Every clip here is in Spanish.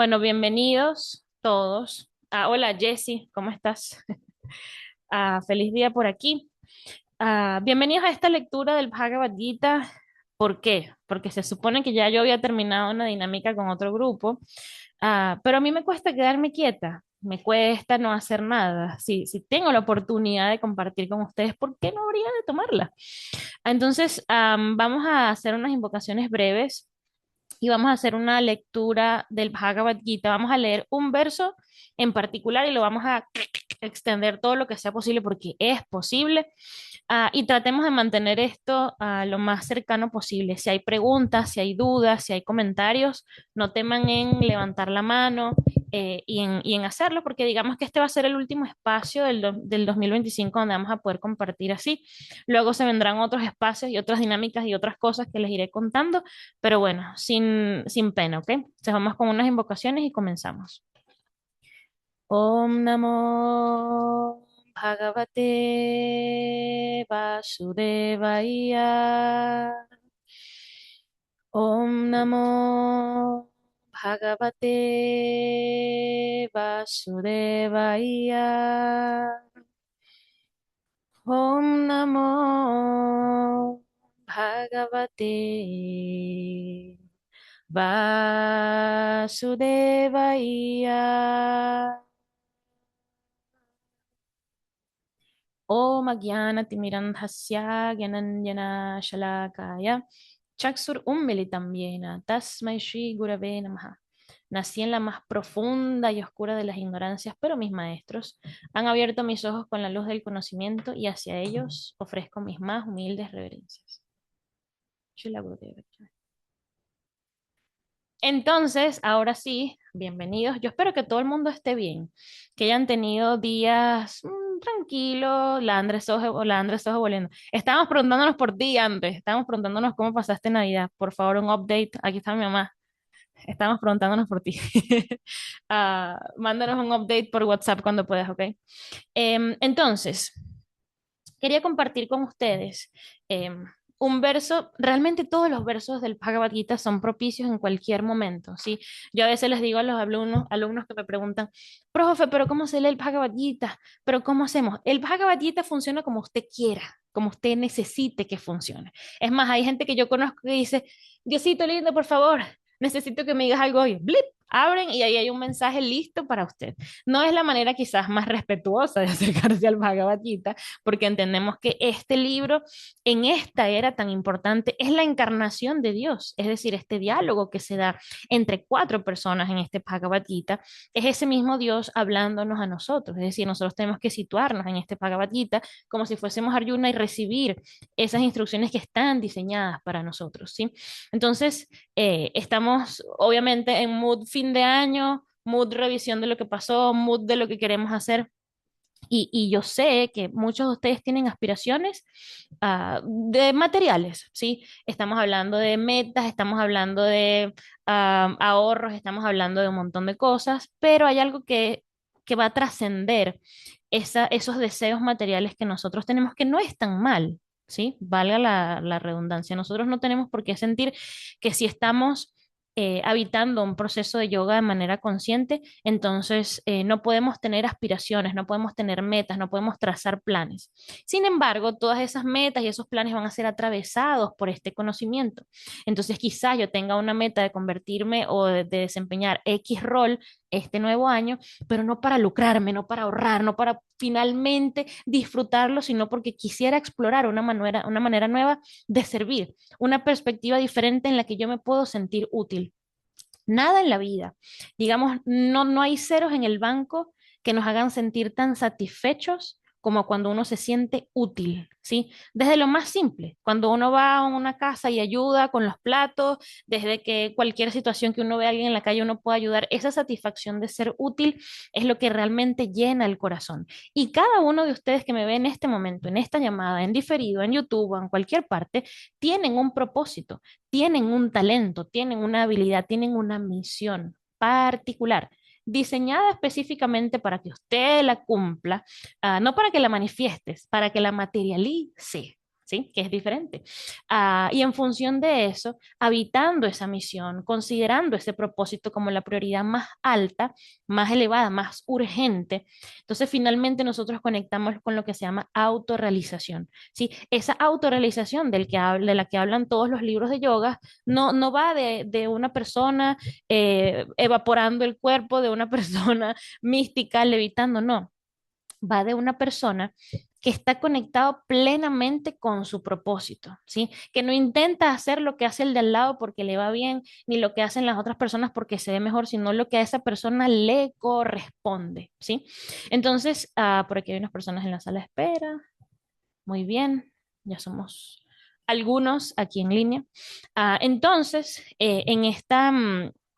Bueno, bienvenidos todos. Hola Jessy, ¿cómo estás? Feliz día por aquí. Bienvenidos a esta lectura del Bhagavad Gita. ¿Por qué? Porque se supone que ya yo había terminado una dinámica con otro grupo, pero a mí me cuesta quedarme quieta, me cuesta no hacer nada. Si tengo la oportunidad de compartir con ustedes, ¿por qué no habría de tomarla? Entonces, vamos a hacer unas invocaciones breves y vamos a hacer una lectura del Bhagavad Gita. Vamos a leer un verso en particular y lo vamos a extender todo lo que sea posible porque es posible. Y tratemos de mantener esto lo más cercano posible. Si hay preguntas, si hay dudas, si hay comentarios, no teman en levantar la mano y en hacerlo, porque digamos que este va a ser el último espacio del 2025 donde vamos a poder compartir así. Luego se vendrán otros espacios y otras dinámicas y otras cosas que les iré contando, pero bueno, sin pena, ¿ok? Entonces vamos con unas invocaciones y comenzamos. Om Namo Bhagavate Vasudevaya. Om Namo Bhagavate Vasudevaya. Om Namo Bhagavate Vasudevaya. Om Jnanatimirandhasya Gyananjana Shalakaya Chaksur Ummilitam Yena Tasmai Shri Gurave Namaha. Nací en la más profunda y oscura de las ignorancias, pero mis maestros han abierto mis ojos con la luz del conocimiento y hacia ellos ofrezco mis más humildes reverencias. Shila Gurudeva. Entonces, ahora sí, bienvenidos. Yo espero que todo el mundo esté bien, que hayan tenido días tranquilos. La Andrés Ojo volviendo. Estábamos preguntándonos por ti antes, estábamos preguntándonos cómo pasaste Navidad. Por favor, un update. Aquí está mi mamá. Estamos preguntándonos por ti. Mándanos un update por WhatsApp cuando puedas, ¿ok? Entonces, quería compartir con ustedes un verso, realmente todos los versos del Bhagavad Gita son propicios en cualquier momento, ¿sí? Yo a veces les digo a los alumnos que me preguntan, profe, pero ¿cómo se lee el Bhagavad Gita? ¿Pero cómo hacemos? El Bhagavad Gita funciona como usted quiera, como usted necesite que funcione. Es más, hay gente que yo conozco que dice, Diosito lindo, por favor, necesito que me digas algo hoy. Blip, abren y ahí hay un mensaje listo para usted. No es la manera quizás más respetuosa de acercarse al Bhagavad Gita, porque entendemos que este libro en esta era tan importante es la encarnación de Dios, es decir, este diálogo que se da entre cuatro personas en este Bhagavad Gita, es ese mismo Dios hablándonos a nosotros, es decir, nosotros tenemos que situarnos en este Bhagavad Gita como si fuésemos Arjuna y recibir esas instrucciones que están diseñadas para nosotros, ¿sí? Entonces, estamos obviamente en mood fin de año, mood revisión de lo que pasó, mood de lo que queremos hacer. Y yo sé que muchos de ustedes tienen aspiraciones de materiales, ¿sí? Estamos hablando de metas, estamos hablando de ahorros, estamos hablando de un montón de cosas, pero hay algo que va a trascender esos deseos materiales que nosotros tenemos, que no es tan mal, ¿sí? Valga la redundancia. Nosotros no tenemos por qué sentir que si estamos habitando un proceso de yoga de manera consciente, entonces no podemos tener aspiraciones, no podemos tener metas, no podemos trazar planes. Sin embargo, todas esas metas y esos planes van a ser atravesados por este conocimiento. Entonces, quizás yo tenga una meta de convertirme o de desempeñar X rol este nuevo año, pero no para lucrarme, no para ahorrar, no para finalmente disfrutarlo, sino porque quisiera explorar una manera nueva de servir, una perspectiva diferente en la que yo me puedo sentir útil. Nada en la vida. Digamos, no hay ceros en el banco que nos hagan sentir tan satisfechos como cuando uno se siente útil, ¿sí? Desde lo más simple, cuando uno va a una casa y ayuda con los platos, desde que cualquier situación que uno ve a alguien en la calle uno puede ayudar, esa satisfacción de ser útil es lo que realmente llena el corazón. Y cada uno de ustedes que me ve en este momento, en esta llamada, en diferido, en YouTube o en cualquier parte, tienen un propósito, tienen un talento, tienen una habilidad, tienen una misión particular, diseñada específicamente para que usted la cumpla, no para que la manifiestes, para que la materialice, ¿sí? Que es diferente. Y en función de eso, habitando esa misión, considerando ese propósito como la prioridad más alta, más elevada, más urgente, entonces finalmente nosotros conectamos con lo que se llama autorrealización, ¿sí? Esa autorrealización de la que hablan todos los libros de yoga no va de una persona evaporando el cuerpo, de una persona mística levitando, no, va de una persona que está conectado plenamente con su propósito, ¿sí? Que no intenta hacer lo que hace el de al lado porque le va bien, ni lo que hacen las otras personas porque se ve mejor, sino lo que a esa persona le corresponde, ¿sí? Entonces, por aquí hay unas personas en la sala de espera. Muy bien, ya somos algunos aquí en línea. Entonces,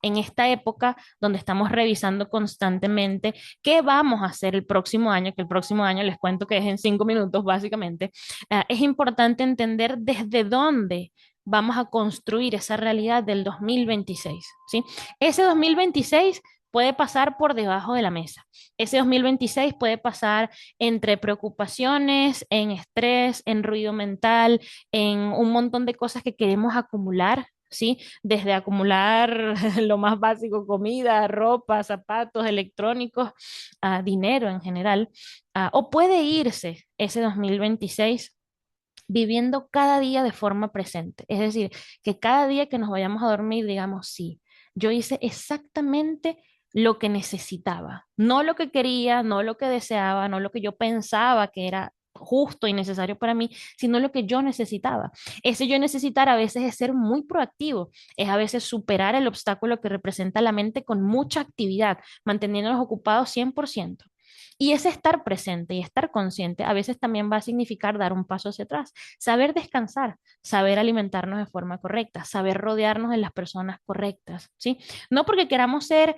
en esta época donde estamos revisando constantemente qué vamos a hacer el próximo año, que el próximo año les cuento que es en 5 minutos básicamente, es importante entender desde dónde vamos a construir esa realidad del 2026, ¿sí? Ese 2026 puede pasar por debajo de la mesa. Ese 2026 puede pasar entre preocupaciones, en estrés, en ruido mental, en un montón de cosas que queremos acumular, ¿sí? Desde acumular lo más básico, comida, ropa, zapatos, electrónicos, dinero en general. O puede irse ese 2026 viviendo cada día de forma presente. Es decir, que cada día que nos vayamos a dormir digamos, sí, yo hice exactamente lo que necesitaba, no lo que quería, no lo que deseaba, no lo que yo pensaba que era justo y necesario para mí, sino lo que yo necesitaba. Ese yo necesitar a veces es ser muy proactivo, es a veces superar el obstáculo que representa la mente con mucha actividad, manteniéndonos ocupados 100%. Y ese estar presente y estar consciente a veces también va a significar dar un paso hacia atrás, saber descansar, saber alimentarnos de forma correcta, saber rodearnos de las personas correctas, ¿sí? No porque queramos ser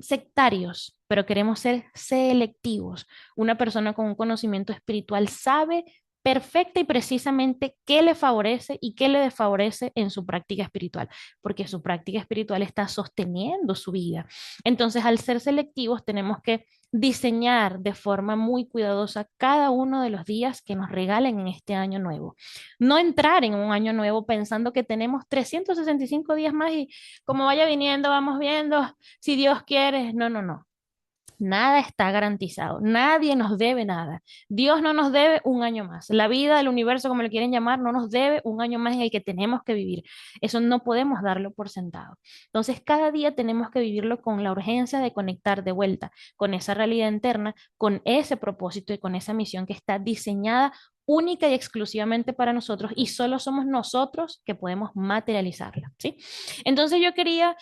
sectarios, pero queremos ser selectivos. Una persona con un conocimiento espiritual sabe perfecta y precisamente qué le favorece y qué le desfavorece en su práctica espiritual, porque su práctica espiritual está sosteniendo su vida. Entonces, al ser selectivos, tenemos que diseñar de forma muy cuidadosa cada uno de los días que nos regalen en este año nuevo. No entrar en un año nuevo pensando que tenemos 365 días más y como vaya viniendo, vamos viendo, si Dios quiere. No, no, no. Nada está garantizado, nadie nos debe nada. Dios no nos debe un año más. La vida, el universo, como le quieren llamar, no nos debe un año más en el que tenemos que vivir. Eso no podemos darlo por sentado. Entonces, cada día tenemos que vivirlo con la urgencia de conectar de vuelta con esa realidad interna, con ese propósito y con esa misión que está diseñada única y exclusivamente para nosotros y solo somos nosotros que podemos materializarla, ¿sí? Entonces yo quería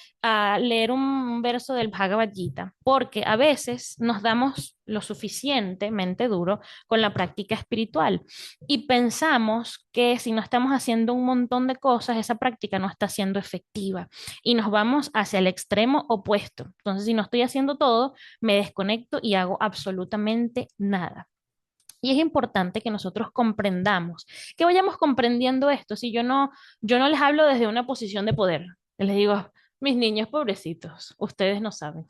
leer un verso del Bhagavad Gita, porque a veces nos damos lo suficientemente duro con la práctica espiritual y pensamos que si no estamos haciendo un montón de cosas, esa práctica no está siendo efectiva y nos vamos hacia el extremo opuesto. Entonces, si no estoy haciendo todo, me desconecto y hago absolutamente nada. Y es importante que nosotros comprendamos, que vayamos comprendiendo esto. Si yo no les hablo desde una posición de poder, les digo, mis niños pobrecitos, ustedes no saben,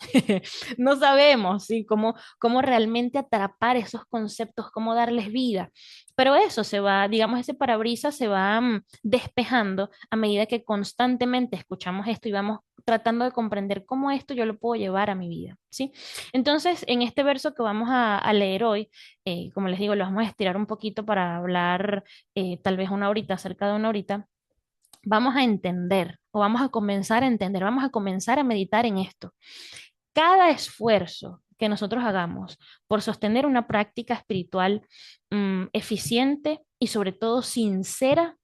no sabemos, ¿sí? Cómo realmente atrapar esos conceptos, cómo darles vida. Pero eso se va, digamos, ese parabrisas se va despejando a medida que constantemente escuchamos esto y vamos tratando de comprender cómo esto yo lo puedo llevar a mi vida, ¿sí? Entonces, en este verso que vamos a leer hoy, como les digo, lo vamos a estirar un poquito para hablar tal vez una horita, cerca de una horita, vamos a entender o vamos a comenzar a entender, vamos a comenzar a meditar en esto. Cada esfuerzo que nosotros hagamos por sostener una práctica espiritual eficiente y sobre todo sincera,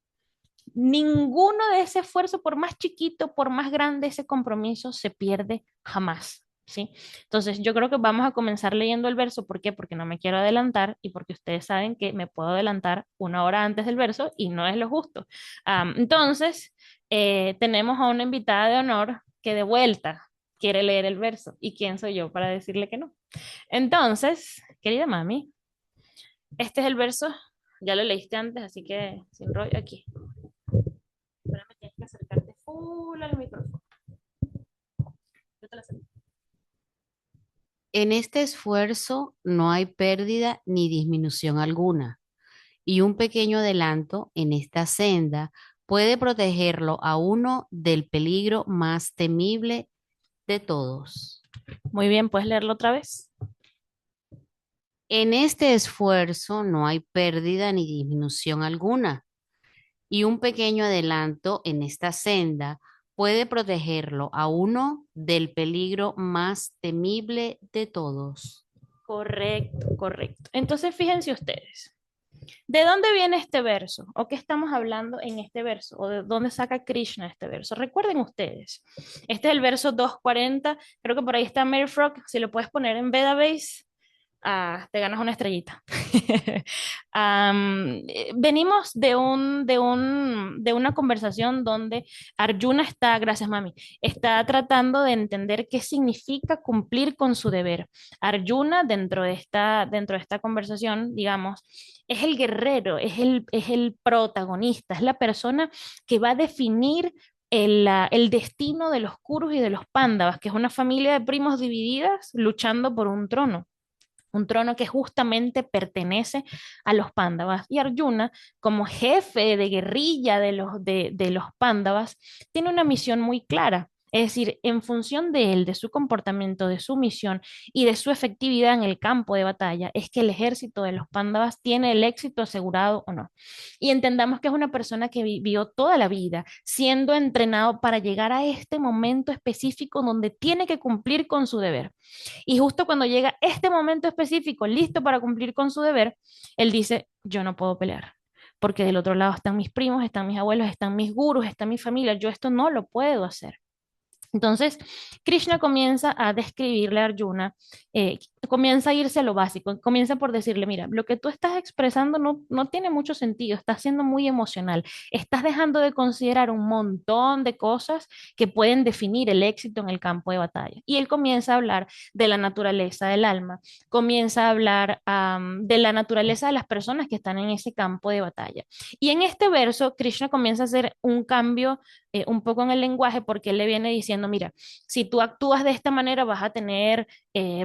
ninguno de ese esfuerzo, por más chiquito, por más grande ese compromiso, se pierde jamás. ¿Sí? Entonces, yo creo que vamos a comenzar leyendo el verso. ¿Por qué? Porque no me quiero adelantar y porque ustedes saben que me puedo adelantar una hora antes del verso y no es lo justo. Entonces, tenemos a una invitada de honor que de vuelta quiere leer el verso. ¿Y quién soy yo para decirle que no? Entonces, querida mami, este es el verso. Ya lo leíste antes, así que sin rollo aquí. Espérame, tienes que acercarte full al micrófono. Yo te lo acerco. En este esfuerzo no hay pérdida ni disminución alguna. y un pequeño adelanto en esta senda puede protegerlo a uno del peligro más temible de todos. Muy bien, ¿puedes leerlo otra vez? En este esfuerzo no hay pérdida ni disminución alguna, y un pequeño adelanto en esta senda puede protegerlo a uno del peligro más temible de todos. Correcto, correcto. Entonces, fíjense ustedes. ¿De dónde viene este verso? ¿O qué estamos hablando en este verso? ¿O de dónde saca Krishna este verso? Recuerden ustedes. Este es el verso 240. Creo que por ahí está Mary Frog. Si lo puedes poner en Vedabase, te ganas una estrellita. Venimos de una conversación donde Arjuna está, gracias mami, está tratando de entender qué significa cumplir con su deber. Arjuna, dentro de esta conversación, digamos, es el guerrero, es el protagonista, es la persona que va a definir el destino de los Kurus y de los Pándavas, que es una familia de primos divididas luchando por un trono que justamente pertenece a los Pándavas. Y Arjuna, como jefe de guerrilla de los Pándavas, tiene una misión muy clara. Es decir, en función de él, de su comportamiento, de su misión y de su efectividad en el campo de batalla, es que el ejército de los Pándavas tiene el éxito asegurado o no. Y entendamos que es una persona que vivió toda la vida siendo entrenado para llegar a este momento específico donde tiene que cumplir con su deber. Y justo cuando llega este momento específico, listo para cumplir con su deber, él dice, yo no puedo pelear, porque del otro lado están mis primos, están mis abuelos, están mis gurus, está mi familia, yo esto no lo puedo hacer. Entonces, Krishna comienza a describirle a Arjuna, comienza a irse a lo básico, comienza por decirle, mira, lo que tú estás expresando no tiene mucho sentido, estás siendo muy emocional, estás dejando de considerar un montón de cosas que pueden definir el éxito en el campo de batalla. Y él comienza a hablar de la naturaleza del alma, comienza a hablar de la naturaleza de las personas que están en ese campo de batalla. Y en este verso, Krishna comienza a hacer un cambio un poco en el lenguaje porque él le viene diciendo, mira, si tú actúas de esta manera vas a tener,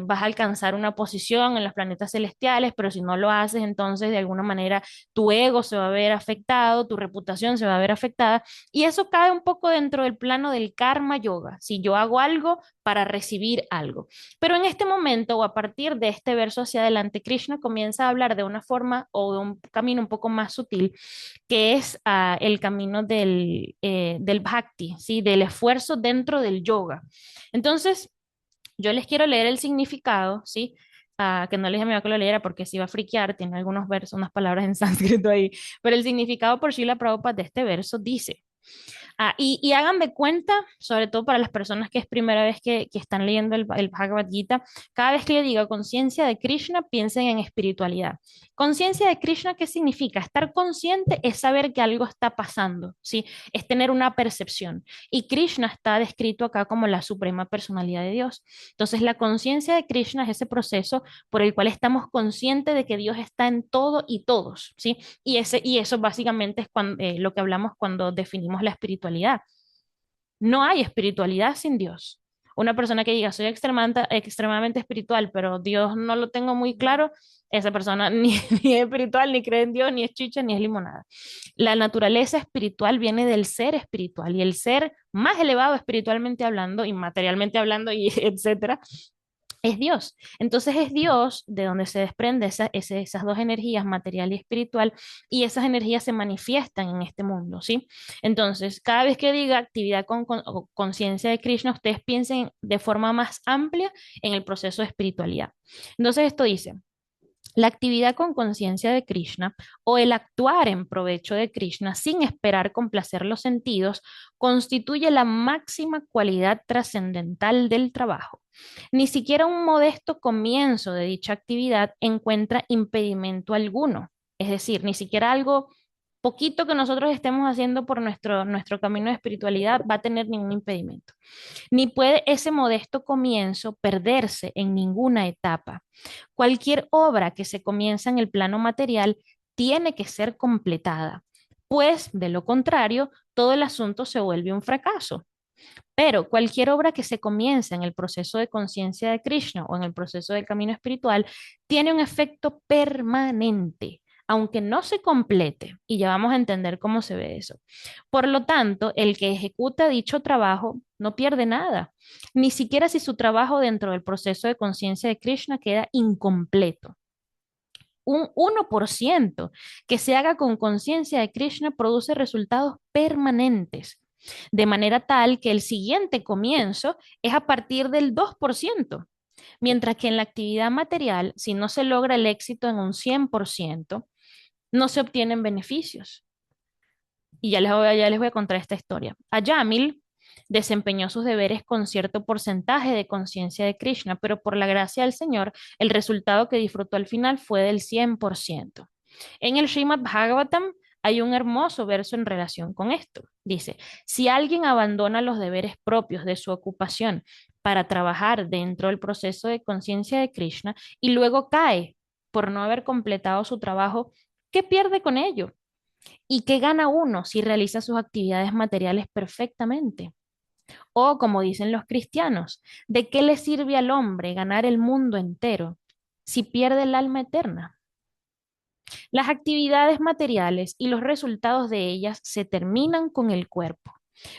vas a alcanzar una posición en los planetas celestiales, pero si no lo haces, entonces de alguna manera tu ego se va a ver afectado, tu reputación se va a ver afectada y eso cae un poco dentro del plano del karma yoga, si yo hago algo para recibir algo. Pero en este momento o a partir de este verso hacia adelante, Krishna comienza a hablar de una forma o de un camino un poco más sutil que es el camino del bhakti, ¿sí? Del esfuerzo dentro del yoga. Entonces, yo les quiero leer el significado, ¿sí? Que no les dije a mi mamá que lo leyera porque se iba a friquear, tiene algunos versos, unas palabras en sánscrito ahí, pero el significado por Srila Prabhupada de este verso dice, y hagan de cuenta, sobre todo para las personas que es primera vez que están leyendo el Bhagavad Gita, cada vez que yo diga conciencia de Krishna, piensen en espiritualidad. Conciencia de Krishna, ¿qué significa? Estar consciente es saber que algo está pasando, ¿sí? Es tener una percepción. Y Krishna está descrito acá como la suprema personalidad de Dios. Entonces, la conciencia de Krishna es ese proceso por el cual estamos conscientes de que Dios está en todo y todos, ¿sí? Y eso básicamente es lo que hablamos cuando definimos la espiritualidad. No hay espiritualidad sin Dios. Una persona que diga, soy extremadamente espiritual, pero Dios no lo tengo muy claro, esa persona ni es espiritual, ni cree en Dios, ni es chicha, ni es limonada. La naturaleza espiritual viene del ser espiritual y el ser más elevado espiritualmente hablando y materialmente hablando y etcétera, es Dios. Entonces es Dios de donde se desprende esas dos energías, material y espiritual, y esas energías se manifiestan en este mundo, ¿sí? Entonces, cada vez que diga actividad o conciencia de Krishna, ustedes piensen de forma más amplia en el proceso de espiritualidad. Entonces, esto dice, la actividad con conciencia de Krishna o el actuar en provecho de Krishna sin esperar complacer los sentidos constituye la máxima cualidad trascendental del trabajo. Ni siquiera un modesto comienzo de dicha actividad encuentra impedimento alguno. Es decir, ni siquiera algo poquito que nosotros estemos haciendo por nuestro camino de espiritualidad va a tener ningún impedimento. Ni puede ese modesto comienzo perderse en ninguna etapa. Cualquier obra que se comienza en el plano material tiene que ser completada, pues de lo contrario, todo el asunto se vuelve un fracaso. Pero cualquier obra que se comienza en el proceso de conciencia de Krishna o en el proceso del camino espiritual tiene un efecto permanente aunque no se complete, y ya vamos a entender cómo se ve eso. Por lo tanto, el que ejecuta dicho trabajo no pierde nada, ni siquiera si su trabajo dentro del proceso de conciencia de Krishna queda incompleto. Un 1% que se haga con conciencia de Krishna produce resultados permanentes, de manera tal que el siguiente comienzo es a partir del 2%, mientras que en la actividad material, si no se logra el éxito en un 100%, no se obtienen beneficios. Y ya les voy a contar esta historia. Ayamil desempeñó sus deberes con cierto porcentaje de conciencia de Krishna, pero por la gracia del Señor, el resultado que disfrutó al final fue del 100%. En el Srimad Bhagavatam hay un hermoso verso en relación con esto. Dice, si alguien abandona los deberes propios de su ocupación para trabajar dentro del proceso de conciencia de Krishna y luego cae por no haber completado su trabajo, ¿qué pierde con ello? ¿Y qué gana uno si realiza sus actividades materiales perfectamente? O, como dicen los cristianos, ¿de qué le sirve al hombre ganar el mundo entero si pierde el alma eterna? Las actividades materiales y los resultados de ellas se terminan con el cuerpo.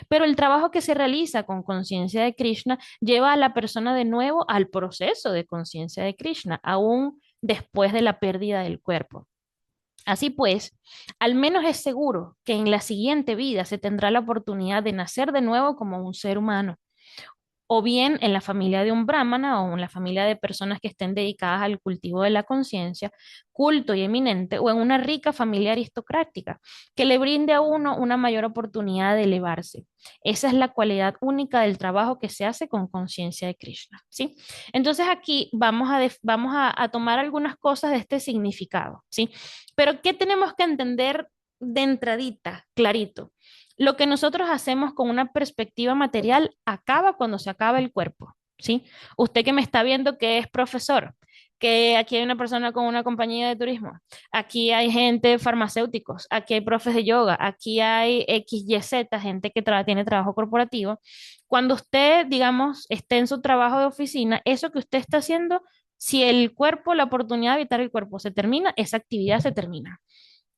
Pero el trabajo que se realiza con conciencia de Krishna lleva a la persona de nuevo al proceso de conciencia de Krishna, aún después de la pérdida del cuerpo. Así pues, al menos es seguro que en la siguiente vida se tendrá la oportunidad de nacer de nuevo como un ser humano, o bien en la familia de un brahmana o en la familia de personas que estén dedicadas al cultivo de la conciencia, culto y eminente, o en una rica familia aristocrática, que le brinde a uno una mayor oportunidad de elevarse. Esa es la cualidad única del trabajo que se hace con conciencia de Krishna, ¿sí? Entonces aquí vamos a tomar algunas cosas de este significado, ¿sí? Pero ¿qué tenemos que entender de entradita, clarito? Lo que nosotros hacemos con una perspectiva material acaba cuando se acaba el cuerpo, ¿sí? Usted que me está viendo que es profesor, que aquí hay una persona con una compañía de turismo, aquí hay gente farmacéuticos, aquí hay profes de yoga, aquí hay X, Y, Z, gente que tiene trabajo corporativo. Cuando usted, digamos, esté en su trabajo de oficina, eso que usted está haciendo, si el cuerpo, la oportunidad de evitar el cuerpo se termina, esa actividad se termina.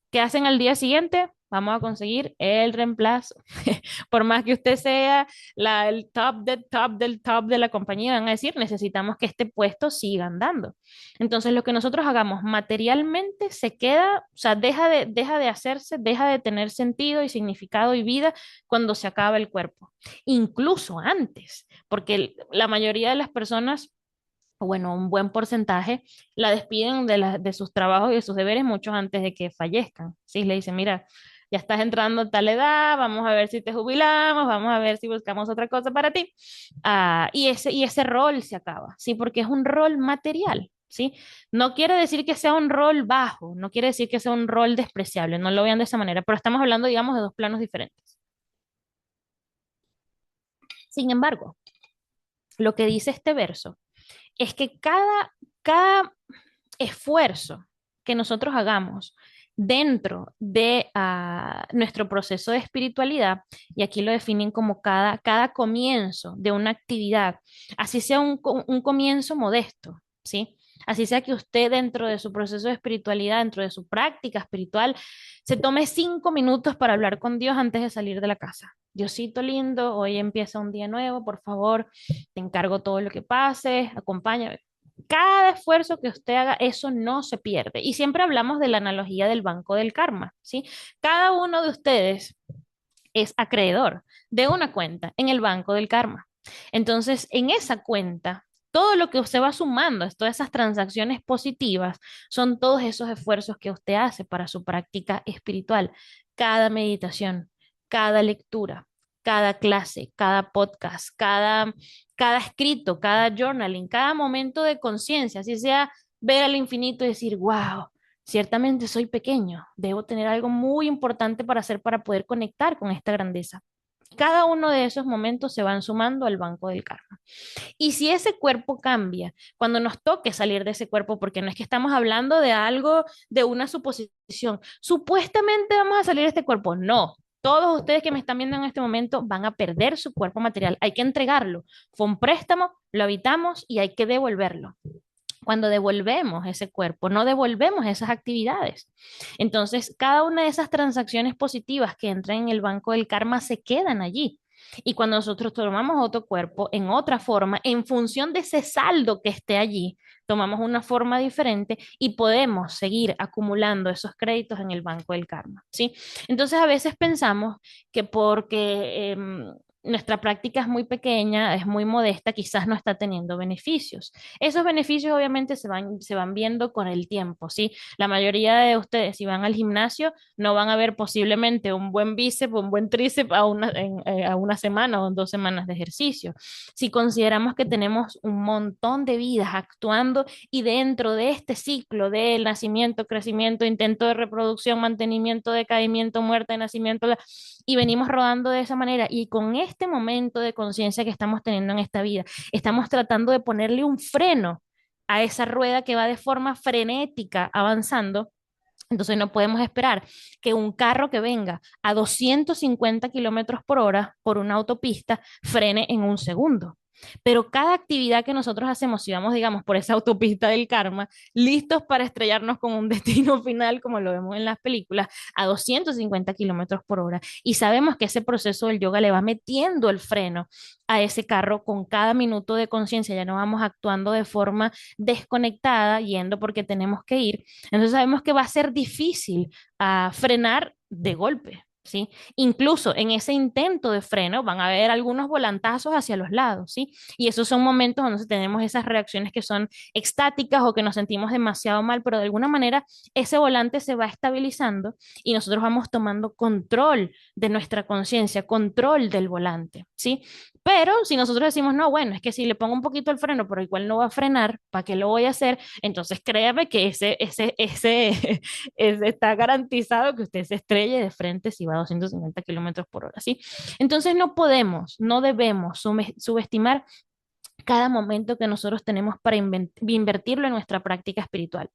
¿Qué hacen al día siguiente? Vamos a conseguir el reemplazo. Por más que usted sea el top del top del top de la compañía, van a decir, necesitamos que este puesto siga andando. Entonces, lo que nosotros hagamos materialmente se queda, o sea, deja de hacerse, deja de tener sentido y significado y vida cuando se acaba el cuerpo. Incluso antes, porque la mayoría de las personas o bueno, un buen porcentaje, la despiden de sus trabajos y de sus deberes mucho antes de que fallezcan. Sí, le dicen, mira, ya estás entrando a tal edad, vamos a ver si te jubilamos, vamos a ver si buscamos otra cosa para ti. Y ese rol se acaba, ¿sí? Porque es un rol material, ¿sí? No quiere decir que sea un rol bajo, no quiere decir que sea un rol despreciable, no lo vean de esa manera, pero estamos hablando, digamos, de dos planos diferentes. Sin embargo, lo que dice este verso es que cada esfuerzo que nosotros hagamos dentro de nuestro proceso de espiritualidad, y aquí lo definen como cada comienzo de una actividad, así sea un comienzo modesto, ¿sí? Así sea que usted dentro de su proceso de espiritualidad, dentro de su práctica espiritual, se tome 5 minutos para hablar con Dios antes de salir de la casa. Diosito lindo, hoy empieza un día nuevo, por favor, te encargo todo lo que pase, acompáñame. Cada esfuerzo que usted haga, eso no se pierde. Y siempre hablamos de la analogía del banco del karma, ¿sí? Cada uno de ustedes es acreedor de una cuenta en el banco del karma. Entonces, en esa cuenta, todo lo que usted va sumando, todas esas transacciones positivas, son todos esos esfuerzos que usted hace para su práctica espiritual. Cada meditación, cada lectura, cada clase, cada podcast, cada escrito, cada journaling, cada momento de conciencia, así sea ver al infinito y decir, wow, ciertamente soy pequeño, debo tener algo muy importante para hacer para poder conectar con esta grandeza. Cada uno de esos momentos se van sumando al banco del karma. Y si ese cuerpo cambia, cuando nos toque salir de ese cuerpo, porque no es que estamos hablando de algo, de una suposición, supuestamente vamos a salir de este cuerpo, no. Todos ustedes que me están viendo en este momento van a perder su cuerpo material. Hay que entregarlo. Fue un préstamo, lo habitamos y hay que devolverlo. cuando devolvemos ese cuerpo, no devolvemos esas actividades. Entonces, cada una de esas transacciones positivas que entran en el banco del karma se quedan allí. Y cuando nosotros tomamos otro cuerpo en otra forma, en función de ese saldo que esté allí, tomamos una forma diferente y podemos seguir acumulando esos créditos en el banco del karma, ¿sí? Entonces, a veces pensamos que porque nuestra práctica es muy pequeña, es muy modesta, quizás no está teniendo beneficios. Esos beneficios obviamente se van viendo con el tiempo, ¿sí? La mayoría de ustedes, si van al gimnasio, no van a ver posiblemente un buen bíceps, un buen tríceps a una semana o en 2 semanas de ejercicio. Si consideramos que tenemos un montón de vidas actuando y dentro de este ciclo del nacimiento, crecimiento, intento de reproducción, mantenimiento, decaimiento, muerte, nacimiento, y venimos rodando de esa manera y con este momento de conciencia que estamos teniendo en esta vida, estamos tratando de ponerle un freno a esa rueda que va de forma frenética avanzando. Entonces no podemos esperar que un carro que venga a 250 kilómetros por hora por una autopista frene en un segundo. Pero cada actividad que nosotros hacemos, si vamos, digamos, por esa autopista del karma, listos para estrellarnos con un destino final, como lo vemos en las películas, a 250 kilómetros por hora, y sabemos que ese proceso del yoga le va metiendo el freno a ese carro con cada minuto de conciencia, ya no vamos actuando de forma desconectada, yendo porque tenemos que ir, entonces sabemos que va a ser difícil frenar de golpe, ¿sí? Incluso en ese intento de freno van a haber algunos volantazos hacia los lados, ¿sí? Y esos son momentos donde tenemos esas reacciones que son extáticas o que nos sentimos demasiado mal, pero de alguna manera ese volante se va estabilizando y nosotros vamos tomando control de nuestra conciencia, control del volante, ¿sí? Pero si nosotros decimos, no, bueno, es que si le pongo un poquito el freno, pero igual no va a frenar, ¿para qué lo voy a hacer? Entonces créame que ese está garantizado que usted se estrelle de frente si va a 250 kilómetros por hora, ¿sí? Entonces no podemos, no debemos subestimar cada momento que nosotros tenemos para invertirlo en nuestra práctica espiritual.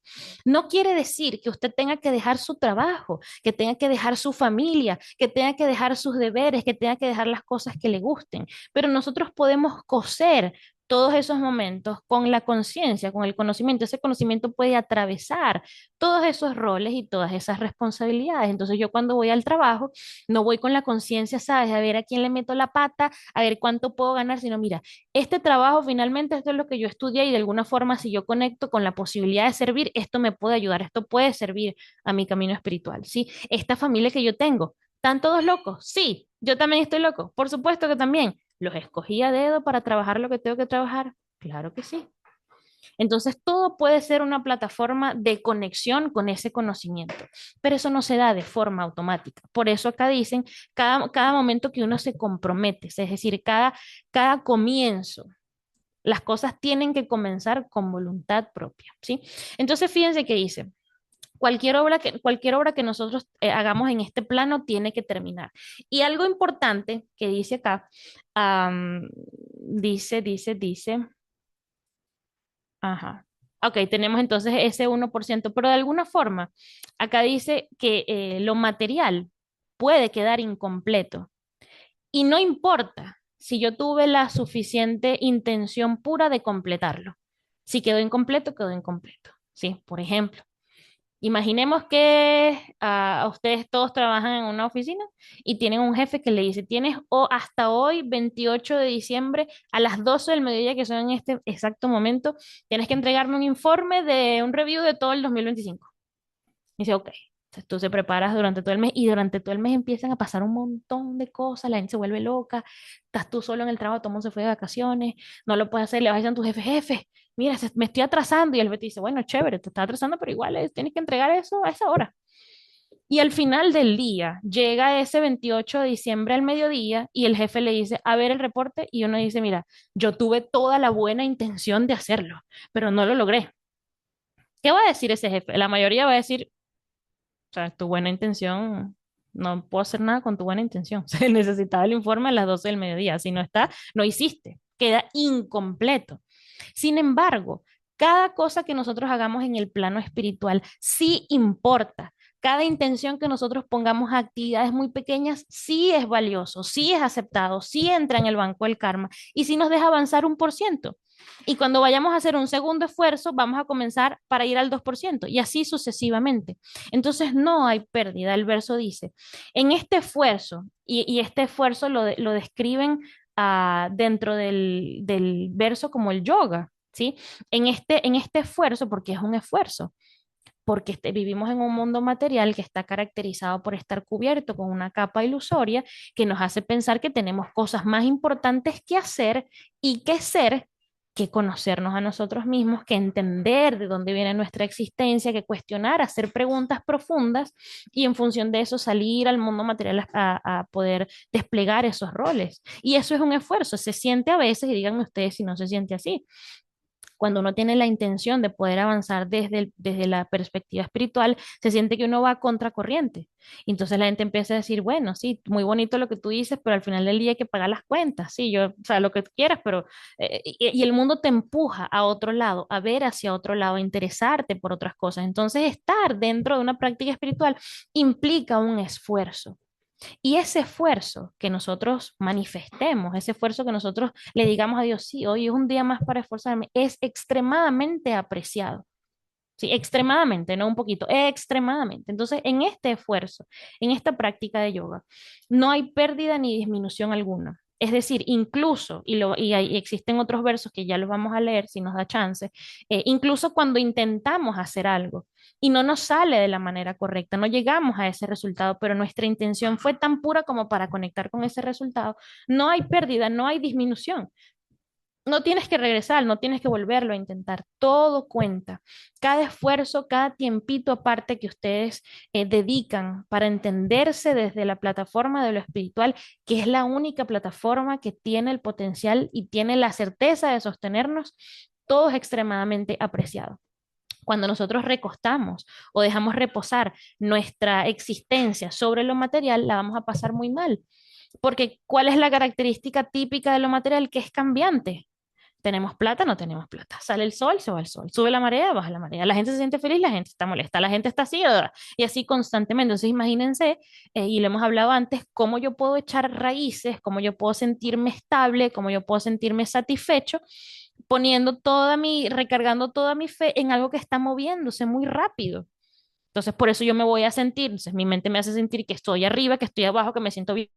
No quiere decir que usted tenga que dejar su trabajo, que tenga que dejar su familia, que tenga que dejar sus deberes, que tenga que dejar las cosas que le gusten, pero nosotros podemos coser todos esos momentos con la conciencia, con el conocimiento. Ese conocimiento puede atravesar todos esos roles y todas esas responsabilidades. Entonces yo cuando voy al trabajo, no voy con la conciencia, ¿sabes? A ver a quién le meto la pata, a ver cuánto puedo ganar, sino mira, este trabajo finalmente esto es lo que yo estudié y de alguna forma si yo conecto con la posibilidad de servir, esto me puede ayudar, esto puede servir a mi camino espiritual, ¿sí? Esta familia que yo tengo, ¿están todos locos? Sí, yo también estoy loco, por supuesto que también. ¿Los escogí a dedo para trabajar lo que tengo que trabajar? Claro que sí. Entonces, todo puede ser una plataforma de conexión con ese conocimiento, pero eso no se da de forma automática. Por eso acá dicen cada momento que uno se compromete, es decir, cada comienzo. Las cosas tienen que comenzar con voluntad propia, ¿sí? Entonces, fíjense que dice, cualquier obra que nosotros hagamos en este plano tiene que terminar. Y algo importante que dice acá, dice, ajá. Ok, tenemos entonces ese 1%, pero de alguna forma, acá dice que lo material puede quedar incompleto. Y no importa si yo tuve la suficiente intención pura de completarlo. Si quedó incompleto, quedó incompleto. Sí, por ejemplo. Imaginemos que ustedes todos trabajan en una oficina y tienen un jefe que le dice, tienes hasta hoy, 28 de diciembre, a las 12 del mediodía, que son en este exacto momento, tienes que entregarme un informe de un review de todo el 2025. Y dice, ok. Entonces tú se preparas durante todo el mes y durante todo el mes empiezan a pasar un montón de cosas, la gente se vuelve loca, estás tú solo en el trabajo, todo el mundo se fue de vacaciones, no lo puedes hacer, le vas a decir a tu jefe, jefe, mira, me estoy atrasando y el jefe te dice, bueno, chévere, te estás atrasando, pero igual tienes que entregar eso a esa hora. Y al final del día llega ese 28 de diciembre al mediodía y el jefe le dice, a ver el reporte y uno dice, mira, yo tuve toda la buena intención de hacerlo, pero no lo logré. ¿Qué va a decir ese jefe? La mayoría va a decir, o sea, tu buena intención, no puedo hacer nada con tu buena intención. Se necesitaba el informe a las 12 del mediodía. Si no está, no hiciste. Queda incompleto. Sin embargo, cada cosa que nosotros hagamos en el plano espiritual sí importa. Cada intención que nosotros pongamos a actividades muy pequeñas sí es valioso, sí es aceptado, sí entra en el banco del karma y sí nos deja avanzar 1%. Y cuando vayamos a hacer un segundo esfuerzo, vamos a comenzar para ir al 2% y así sucesivamente. Entonces no hay pérdida. El verso dice, en este esfuerzo, y este esfuerzo lo describen dentro del verso como el yoga, ¿sí? En este esfuerzo, porque es un esfuerzo, porque vivimos en un mundo material que está caracterizado por estar cubierto con una capa ilusoria que nos hace pensar que tenemos cosas más importantes que hacer y que ser, que conocernos a nosotros mismos, que entender de dónde viene nuestra existencia, que cuestionar, hacer preguntas profundas y en función de eso salir al mundo material a poder desplegar esos roles. Y eso es un esfuerzo, se siente a veces, y díganme ustedes si no se siente así, cuando uno tiene la intención de poder avanzar desde la perspectiva espiritual, se siente que uno va a contracorriente. Y entonces la gente empieza a decir, bueno, sí, muy bonito lo que tú dices, pero al final del día hay que pagar las cuentas, sí, yo, o sea, lo que tú quieras, pero, y el mundo te empuja a otro lado, a ver hacia otro lado, a interesarte por otras cosas. Entonces, estar dentro de una práctica espiritual implica un esfuerzo. Y ese esfuerzo que nosotros manifestemos, ese esfuerzo que nosotros le digamos a Dios, sí, hoy es un día más para esforzarme, es extremadamente apreciado. Sí, extremadamente, no un poquito, extremadamente. Entonces, en este esfuerzo, en esta práctica de yoga, no hay pérdida ni disminución alguna. Es decir, incluso, y existen otros versos que ya los vamos a leer si nos da chance, incluso cuando intentamos hacer algo y no nos sale de la manera correcta, no llegamos a ese resultado, pero nuestra intención fue tan pura como para conectar con ese resultado, no hay pérdida, no hay disminución. No tienes que regresar, no tienes que volverlo a intentar, todo cuenta. Cada esfuerzo, cada tiempito aparte que ustedes dedican para entenderse desde la plataforma de lo espiritual, que es la única plataforma que tiene el potencial y tiene la certeza de sostenernos, todo es extremadamente apreciado. Cuando nosotros recostamos o dejamos reposar nuestra existencia sobre lo material, la vamos a pasar muy mal. Porque ¿cuál es la característica típica de lo material? Que es cambiante. Tenemos plata, no tenemos plata. Sale el sol, se va el sol. Sube la marea, baja la marea. La gente se siente feliz, la gente está molesta, la gente está así, y así constantemente. Entonces, imagínense, y lo hemos hablado antes, cómo yo puedo echar raíces, cómo yo puedo sentirme estable, cómo yo puedo sentirme satisfecho, recargando toda mi fe en algo que está moviéndose muy rápido. Entonces, por eso yo me voy a sentir, entonces mi mente me hace sentir que estoy arriba, que estoy abajo, que me siento bien,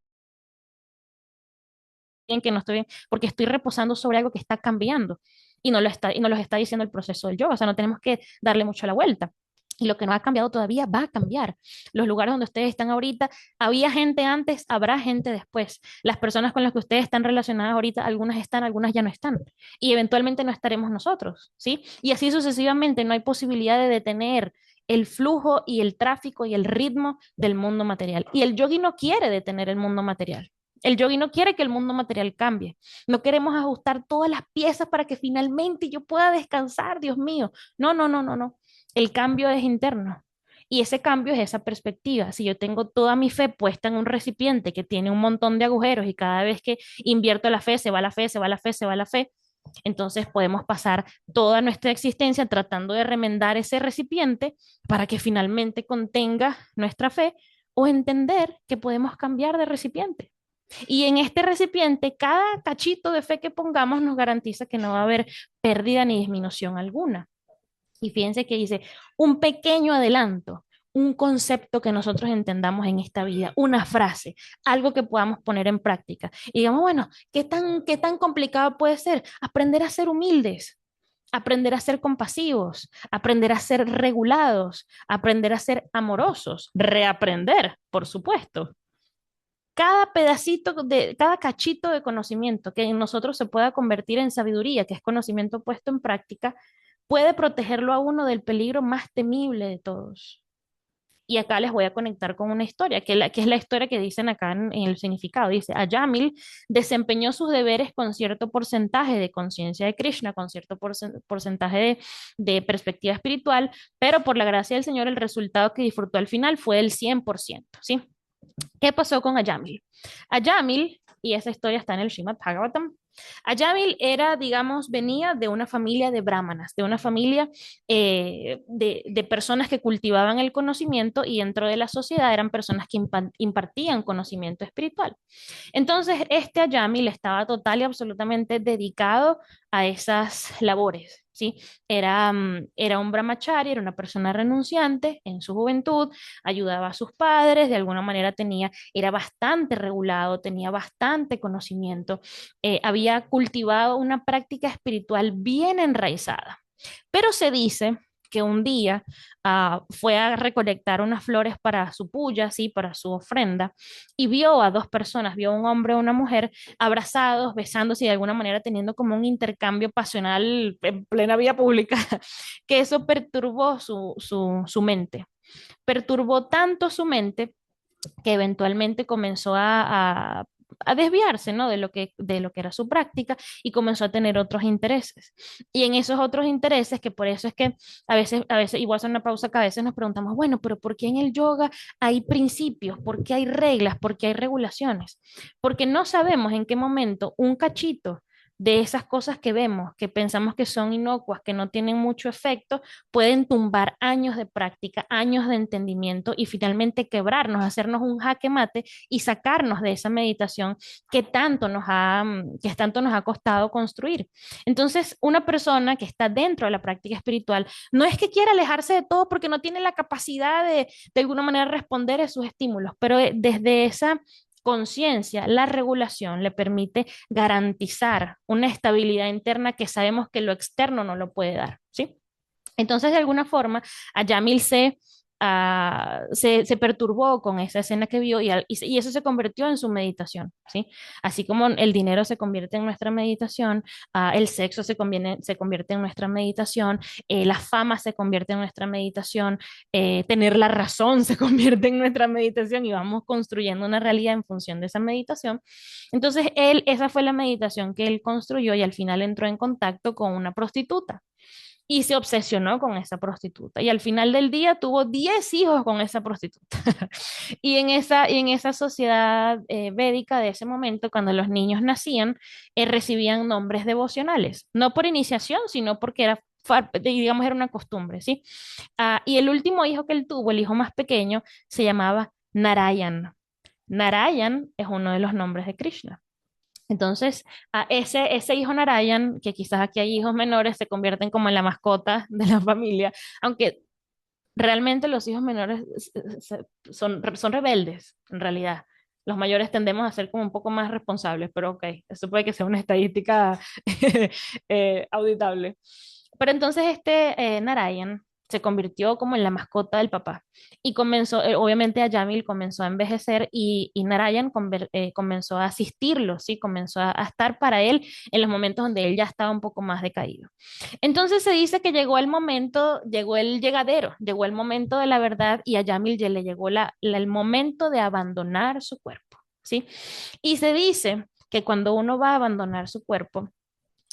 que no estoy bien, porque estoy reposando sobre algo que está cambiando y no los está diciendo el proceso del yoga, o sea, no tenemos que darle mucho a la vuelta. Y lo que no ha cambiado todavía va a cambiar. Los lugares donde ustedes están ahorita, había gente antes, habrá gente después. Las personas con las que ustedes están relacionadas ahorita, algunas están, algunas ya no están. Y eventualmente no estaremos nosotros, ¿sí? Y así sucesivamente, no hay posibilidad de detener el flujo y el tráfico y el ritmo del mundo material. Y el yogi no quiere detener el mundo material. El yogi no quiere que el mundo material cambie. No queremos ajustar todas las piezas para que finalmente yo pueda descansar, Dios mío. No, no, no, no, no. El cambio es interno. Y ese cambio es esa perspectiva. Si yo tengo toda mi fe puesta en un recipiente que tiene un montón de agujeros y cada vez que invierto la fe, se va la fe, se va la fe, se va la fe, entonces podemos pasar toda nuestra existencia tratando de remendar ese recipiente para que finalmente contenga nuestra fe o entender que podemos cambiar de recipiente. Y en este recipiente, cada cachito de fe que pongamos nos garantiza que no va a haber pérdida ni disminución alguna. Y fíjense que dice, un pequeño adelanto, un concepto que nosotros entendamos en esta vida, una frase, algo que podamos poner en práctica. Y digamos, bueno, qué tan complicado puede ser? Aprender a ser humildes, aprender a ser compasivos, aprender a ser regulados, aprender a ser amorosos, reaprender, por supuesto. Cada cachito de conocimiento que en nosotros se pueda convertir en sabiduría, que es conocimiento puesto en práctica, puede protegerlo a uno del peligro más temible de todos. Y acá les voy a conectar con una historia, que es la historia que dicen acá en el significado. Dice, Ayamil desempeñó sus deberes con cierto porcentaje de conciencia de Krishna, con cierto porcentaje de perspectiva espiritual, pero por la gracia del Señor el resultado que disfrutó al final fue el 100%, ¿sí? ¿Qué pasó con Ayamil? Ayamil, y esa historia está en el Srimad Bhagavatam, Ayamil era, digamos, venía de una familia de brahmanas, de una familia de personas que cultivaban el conocimiento y dentro de la sociedad eran personas que impartían conocimiento espiritual. Entonces, este Ayamil estaba total y absolutamente dedicado a esas labores, ¿sí? Era un brahmachari, era una persona renunciante en su juventud, ayudaba a sus padres, de alguna manera era bastante regulado, tenía bastante conocimiento, había cultivado una práctica espiritual bien enraizada. Pero se dice que un día fue a recolectar unas flores para su puya, sí, para su ofrenda, y vio a dos personas, vio a un hombre y una mujer abrazados, besándose y de alguna manera teniendo como un intercambio pasional en plena vía pública, que eso perturbó su mente. Perturbó tanto su mente que eventualmente comenzó a desviarse, ¿no? De lo que era su práctica y comenzó a tener otros intereses. Y en esos otros intereses, que por eso es que a veces, igual hacer una pausa, que a veces nos preguntamos, bueno, pero ¿por qué en el yoga hay principios? ¿Por qué hay reglas? ¿Por qué hay regulaciones? Porque no sabemos en qué momento un cachito de esas cosas que vemos, que pensamos que son inocuas, que no tienen mucho efecto, pueden tumbar años de práctica, años de entendimiento y finalmente quebrarnos, hacernos un jaque mate y sacarnos de esa meditación que tanto nos ha costado construir. Entonces, una persona que está dentro de la práctica espiritual no es que quiera alejarse de todo porque no tiene la capacidad de alguna manera responder a sus estímulos, pero desde esa conciencia, la regulación le permite garantizar una estabilidad interna que sabemos que lo externo no lo puede dar, ¿sí? Entonces, de alguna forma, a Yamil se perturbó con esa escena que vio y eso se convirtió en su meditación, ¿sí? Así como el dinero se convierte en nuestra meditación, el sexo se convierte en nuestra meditación, la fama se convierte en nuestra meditación, tener la razón se convierte en nuestra meditación y vamos construyendo una realidad en función de esa meditación. Entonces, esa fue la meditación que él construyó y al final entró en contacto con una prostituta y se obsesionó con esa prostituta. Y al final del día tuvo 10 hijos con esa prostituta. Y en esa sociedad védica de ese momento, cuando los niños nacían, recibían nombres devocionales, no por iniciación, sino porque digamos, era una costumbre, ¿sí? Y el último hijo que él tuvo, el hijo más pequeño, se llamaba Narayan. Narayan es uno de los nombres de Krishna. Entonces, a ese hijo Narayan, que quizás aquí hay hijos menores, se convierten como en la mascota de la familia, aunque realmente los hijos menores son rebeldes, en realidad. Los mayores tendemos a ser como un poco más responsables, pero ok, eso puede que sea una estadística auditable. Pero entonces Narayan se convirtió como en la mascota del papá y comenzó, obviamente a Yamil comenzó a envejecer y Narayan comenzó a asistirlo, ¿sí? Comenzó a estar para él en los momentos donde él ya estaba un poco más decaído. Entonces se dice que llegó el momento, llegó el llegadero, llegó el momento de la verdad y a Yamil ya le llegó el momento de abandonar su cuerpo, ¿sí? Y se dice que cuando uno va a abandonar su cuerpo,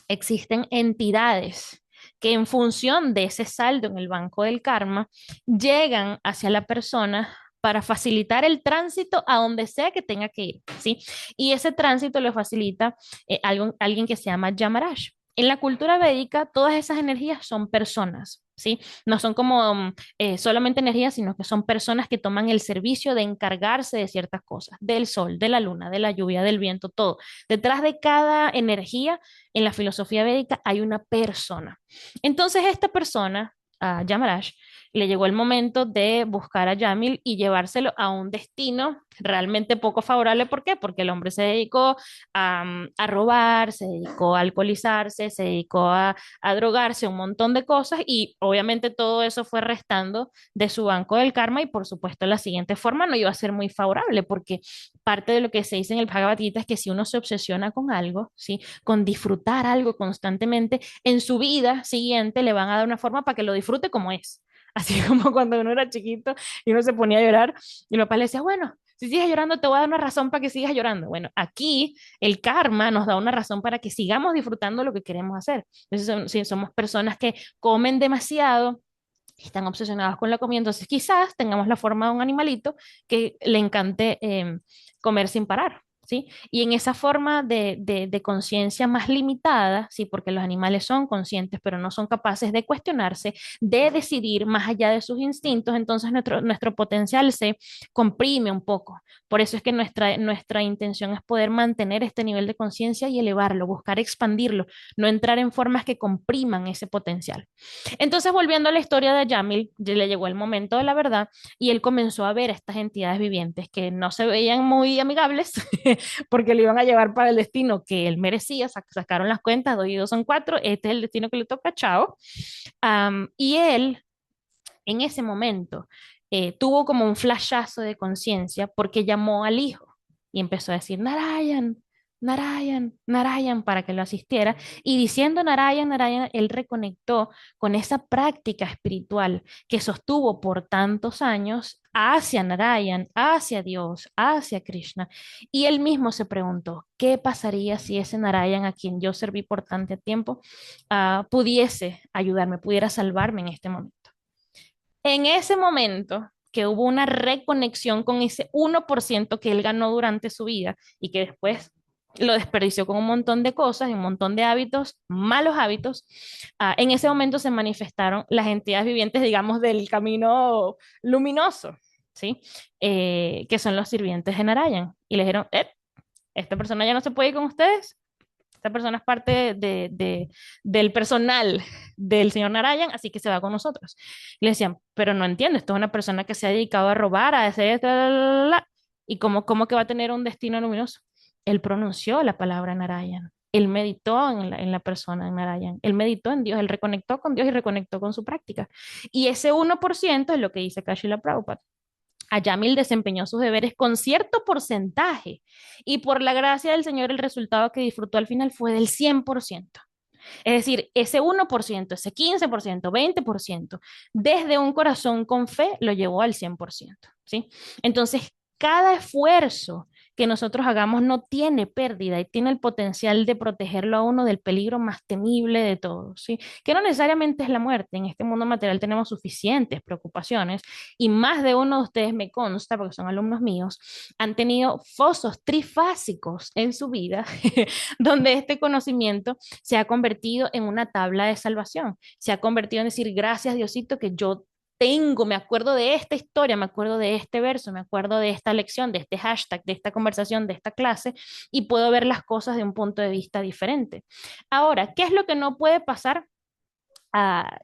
existen entidades que en función de ese saldo en el banco del karma, llegan hacia la persona para facilitar el tránsito a donde sea que tenga que ir, ¿sí? Y ese tránsito lo facilita alguien que se llama Yamaraj. En la cultura védica, todas esas energías son personas, ¿sí? No son como solamente energías, sino que son personas que toman el servicio de encargarse de ciertas cosas, del sol, de la luna, de la lluvia, del viento, todo. Detrás de cada energía en la filosofía védica hay una persona. Entonces, esta persona, a Yamaraj, le llegó el momento de buscar a Yamil y llevárselo a un destino realmente poco favorable. ¿Por qué? Porque el hombre se dedicó a robar, se dedicó a alcoholizarse, se dedicó a drogarse, un montón de cosas y obviamente todo eso fue restando de su banco del karma y por supuesto la siguiente forma no iba a ser muy favorable porque parte de lo que se dice en el Bhagavad Gita es que si uno se obsesiona con algo, ¿sí? Con disfrutar algo constantemente, en su vida siguiente le van a dar una forma para que lo disfrute como es. Así como cuando uno era chiquito y uno se ponía a llorar y los papá le decía, bueno, si sigues llorando te voy a dar una razón para que sigas llorando. Bueno, aquí el karma nos da una razón para que sigamos disfrutando lo que queremos hacer. Entonces, si somos personas que comen demasiado, están obsesionados con la comida, entonces quizás tengamos la forma de un animalito que le encante comer sin parar. ¿sí? Y en esa forma de conciencia más limitada, ¿sí? Porque los animales son conscientes, pero no son capaces de cuestionarse, de decidir más allá de sus instintos, entonces nuestro potencial se comprime un poco. Por eso es que nuestra intención es poder mantener este nivel de conciencia y elevarlo, buscar expandirlo, no entrar en formas que compriman ese potencial. Entonces, volviendo a la historia de Yamil, ya le llegó el momento de la verdad y él comenzó a ver a estas entidades vivientes que no se veían muy amigables porque le iban a llevar para el destino que él merecía. Sacaron las cuentas, 2 y 2 son 4, este es el destino que le toca, chao. Y él, en ese momento, tuvo como un flashazo de conciencia porque llamó al hijo y empezó a decir, Narayan, Narayan, Narayan, para que lo asistiera. Y diciendo Narayan, Narayan, él reconectó con esa práctica espiritual que sostuvo por tantos años hacia Narayan, hacia Dios, hacia Krishna. Y él mismo se preguntó, ¿qué pasaría si ese Narayan a quien yo serví por tanto tiempo pudiese ayudarme, pudiera salvarme en este momento? En ese momento que hubo una reconexión con ese 1% que él ganó durante su vida y que después lo desperdició con un montón de cosas y un montón de hábitos, malos hábitos, en ese momento se manifestaron las entidades vivientes, digamos, del camino luminoso, ¿sí? Que son los sirvientes de Narayan. Y le dijeron, esta persona ya no se puede ir con ustedes, esta persona es parte del personal del señor Narayan, así que se va con nosotros. Y le decían, pero no entiendo, esto es una persona que se ha dedicado a robar, a hacer esto, y cómo que va a tener un destino luminoso. Él pronunció la palabra Narayan. Él meditó en la persona, en Narayan. Él meditó en Dios, él reconectó con Dios y reconectó con su práctica. Y ese 1% es lo que dice Kashila Prabhupada. Ayamil desempeñó sus deberes con cierto porcentaje y por la gracia del Señor el resultado que disfrutó al final fue del 100%. Es decir, ese 1%, ese 15%, 20%, desde un corazón con fe lo llevó al 100%, ¿sí? Entonces, cada esfuerzo que nosotros hagamos no tiene pérdida y tiene el potencial de protegerlo a uno del peligro más temible de todos, ¿sí? Que no necesariamente es la muerte. En este mundo material tenemos suficientes preocupaciones y más de uno de ustedes me consta, porque son alumnos míos, han tenido fosos trifásicos en su vida donde este conocimiento se ha convertido en una tabla de salvación, se ha convertido en decir, gracias Diosito que yo tengo, me acuerdo de esta historia, me acuerdo de este verso, me acuerdo de esta lección, de este hashtag, de esta conversación, de esta clase, y puedo ver las cosas de un punto de vista diferente. Ahora, ¿qué es lo que no puede pasar?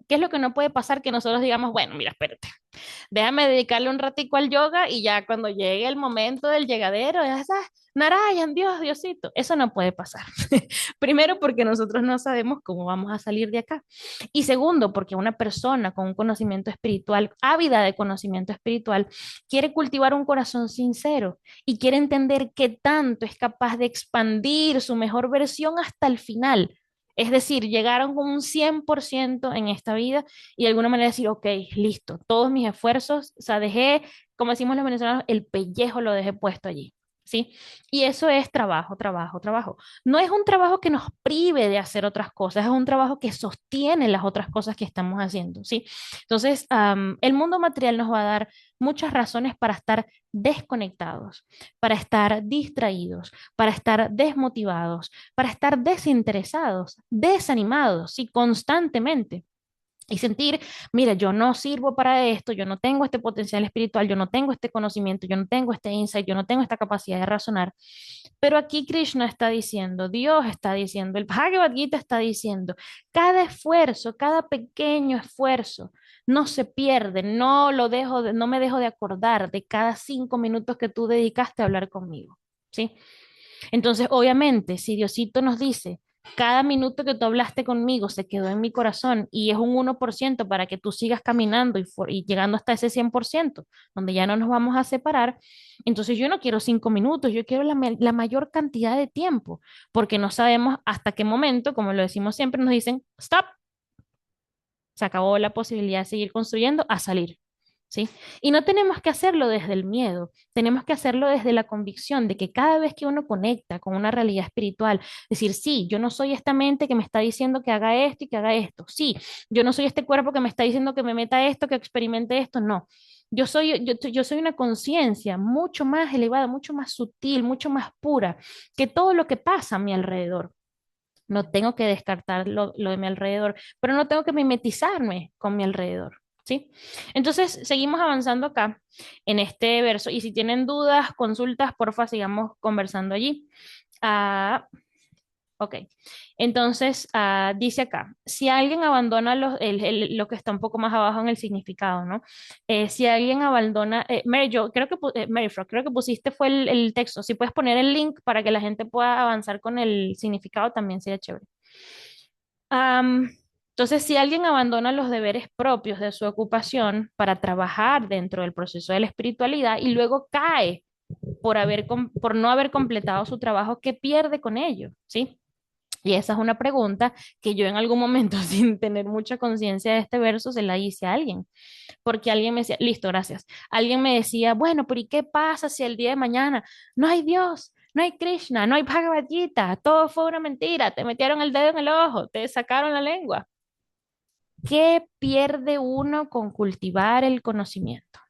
¿Qué es lo que no puede pasar que nosotros digamos, bueno, mira, espérate, déjame dedicarle un ratico al yoga y ya cuando llegue el momento del llegadero, ya sabes, Narayan, Dios, Diosito, eso no puede pasar. Primero, porque nosotros no sabemos cómo vamos a salir de acá. Y segundo, porque una persona con un conocimiento espiritual, ávida de conocimiento espiritual, quiere cultivar un corazón sincero y quiere entender qué tanto es capaz de expandir su mejor versión hasta el final. Es decir, llegaron con un 100% en esta vida y de alguna manera decir, ok, listo, todos mis esfuerzos, o sea, dejé, como decimos los venezolanos, el pellejo lo dejé puesto allí, ¿sí? Y eso es trabajo, trabajo, trabajo. No es un trabajo que nos prive de hacer otras cosas, es un trabajo que sostiene las otras cosas que estamos haciendo, ¿sí? Entonces, el mundo material nos va a dar muchas razones para estar desconectados, para estar distraídos, para estar desmotivados, para estar desinteresados, desanimados, y constantemente. Y sentir, mira, yo no sirvo para esto, yo no tengo este potencial espiritual, yo no tengo este conocimiento, yo no tengo este insight, yo no tengo esta capacidad de razonar. Pero aquí Krishna está diciendo, Dios está diciendo, el Bhagavad Gita está diciendo, cada esfuerzo, cada pequeño esfuerzo no se pierde, no me dejo de acordar de cada 5 minutos que tú dedicaste a hablar conmigo, ¿sí? Entonces, obviamente, si Diosito nos dice, cada minuto que tú hablaste conmigo se quedó en mi corazón y es un 1% para que tú sigas caminando y llegando hasta ese 100%, donde ya no nos vamos a separar, entonces yo no quiero 5 minutos, yo quiero la mayor cantidad de tiempo, porque no sabemos hasta qué momento, como lo decimos siempre, nos dicen, stop, se acabó la posibilidad de seguir construyendo, a salir. ¿sí? Y no tenemos que hacerlo desde el miedo, tenemos que hacerlo desde la convicción de que cada vez que uno conecta con una realidad espiritual, decir, sí, yo no soy esta mente que me está diciendo que haga esto y que haga esto, sí, yo no soy este cuerpo que me está diciendo que me meta esto, que experimente esto, no. Yo soy una conciencia mucho más elevada, mucho más sutil, mucho más pura que todo lo que pasa a mi alrededor. No tengo que descartar lo de mi alrededor, pero no tengo que mimetizarme con mi alrededor, ¿sí? Entonces, seguimos avanzando acá en este verso y si tienen dudas, consultas, porfa, sigamos conversando allí. Ah, ok, entonces dice acá, si alguien abandona lo que está un poco más abajo en el significado, ¿no? Si alguien abandona, Mary, yo creo que, Mary Frog, creo que pusiste fue el texto, si puedes poner el link para que la gente pueda avanzar con el significado también sería chévere. Am, entonces, si alguien abandona los deberes propios de su ocupación para trabajar dentro del proceso de la espiritualidad y luego cae por no haber completado su trabajo, ¿qué pierde con ello? ¿Sí? Y esa es una pregunta que yo en algún momento, sin tener mucha conciencia de este verso, se la hice a alguien, porque alguien me decía, listo, gracias. Alguien me decía, bueno, pero ¿y qué pasa si el día de mañana no hay Dios, no hay Krishna, no hay Bhagavad Gita, todo fue una mentira, te metieron el dedo en el ojo, te sacaron la lengua? ¿Qué pierde uno con cultivar el conocimiento?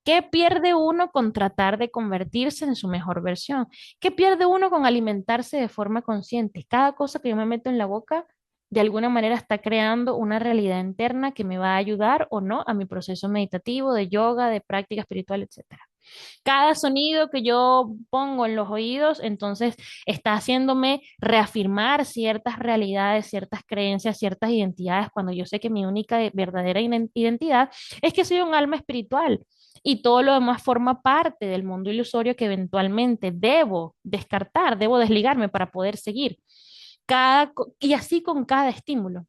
¿Qué pierde uno con tratar de convertirse en su mejor versión? ¿Qué pierde uno con alimentarse de forma consciente? Cada cosa que yo me meto en la boca, de alguna manera está creando una realidad interna que me va a ayudar o no a mi proceso meditativo, de yoga, de práctica espiritual, etcétera. Cada sonido que yo pongo en los oídos, entonces está haciéndome reafirmar ciertas realidades, ciertas creencias, ciertas identidades, cuando yo sé que mi única verdadera identidad es que soy un alma espiritual y todo lo demás forma parte del mundo ilusorio que eventualmente debo descartar, debo desligarme para poder seguir. Y así con cada estímulo.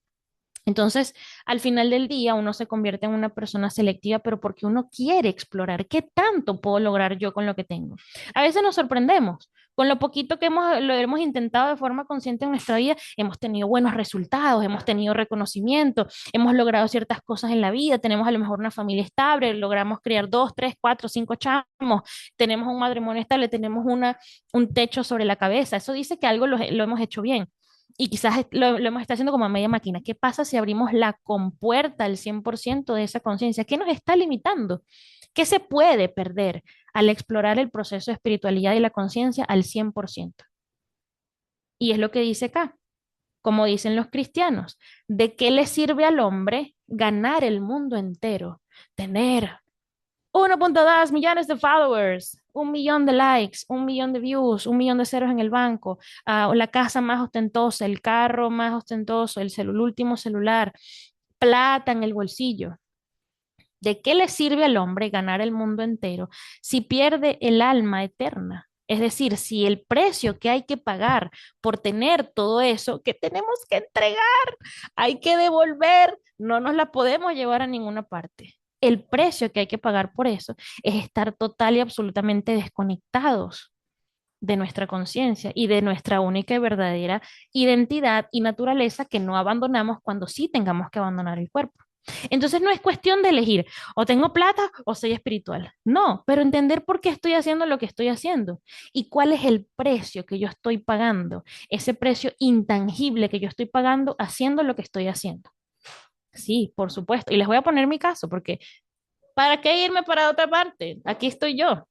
Entonces, al final del día, uno se convierte en una persona selectiva, pero porque uno quiere explorar qué tanto puedo lograr yo con lo que tengo. A veces nos sorprendemos. Con lo poquito que lo hemos intentado de forma consciente en nuestra vida, hemos tenido buenos resultados, hemos tenido reconocimiento, hemos logrado ciertas cosas en la vida, tenemos a lo mejor una familia estable, logramos criar dos, tres, cuatro, cinco chamos, tenemos un matrimonio estable, tenemos un techo sobre la cabeza. Eso dice que algo lo hemos hecho bien y quizás lo hemos estado haciendo como a media máquina. ¿Qué pasa si abrimos la compuerta al 100% de esa conciencia? ¿Qué nos está limitando? ¿Qué se puede perder al explorar el proceso de espiritualidad y la conciencia al 100%? Y es lo que dice acá, como dicen los cristianos, ¿de qué le sirve al hombre ganar el mundo entero? Tener 1.2 millones de followers, 1 millón de likes, 1 millón de views, 1 millón de ceros en el banco, la casa más ostentosa, el carro más ostentoso, el último celular, plata en el bolsillo. ¿De qué le sirve al hombre ganar el mundo entero si pierde el alma eterna? Es decir, si el precio que hay que pagar por tener todo eso que tenemos que entregar, hay que devolver, no nos la podemos llevar a ninguna parte. El precio que hay que pagar por eso es estar total y absolutamente desconectados de nuestra conciencia y de nuestra única y verdadera identidad y naturaleza que no abandonamos cuando sí tengamos que abandonar el cuerpo. Entonces no es cuestión de elegir o tengo plata o soy espiritual. No, pero entender por qué estoy haciendo lo que estoy haciendo y cuál es el precio que yo estoy pagando, ese precio intangible que yo estoy pagando haciendo lo que estoy haciendo. Sí, por supuesto. Y les voy a poner mi caso porque ¿para qué irme para otra parte? Aquí estoy yo.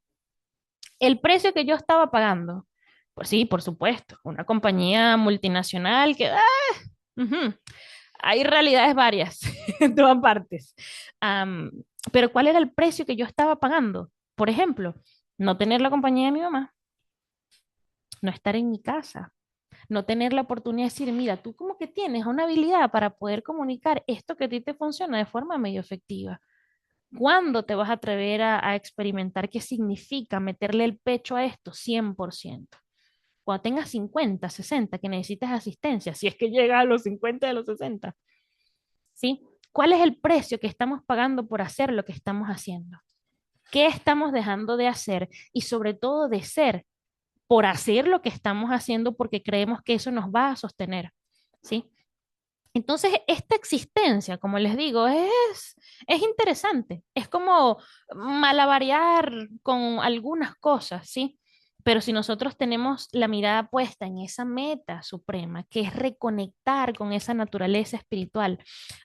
El precio que yo estaba pagando, pues sí, por supuesto, una compañía multinacional que, ujú, hay realidades varias en todas partes. Am, pero ¿cuál era el precio que yo estaba pagando? Por ejemplo, no tener la compañía de mi mamá, no estar en mi casa, no tener la oportunidad de decir, mira, tú como que tienes una habilidad para poder comunicar esto que a ti te funciona de forma medio efectiva. ¿Cuándo te vas a atrever a experimentar qué significa meterle el pecho a esto 100%? Cuando tengas 50, 60, que necesites asistencia, si es que llega a los 50 de los 60, ¿sí? ¿Cuál es el precio que estamos pagando por hacer lo que estamos haciendo? ¿Qué estamos dejando de hacer y sobre todo de ser por hacer lo que estamos haciendo porque creemos que eso nos va a sostener? ¿Sí? Entonces, esta existencia, como les digo, es interesante. Es como malabarear con algunas cosas, ¿sí? Pero si nosotros tenemos la mirada puesta en esa meta suprema, que es reconectar con esa naturaleza espiritual,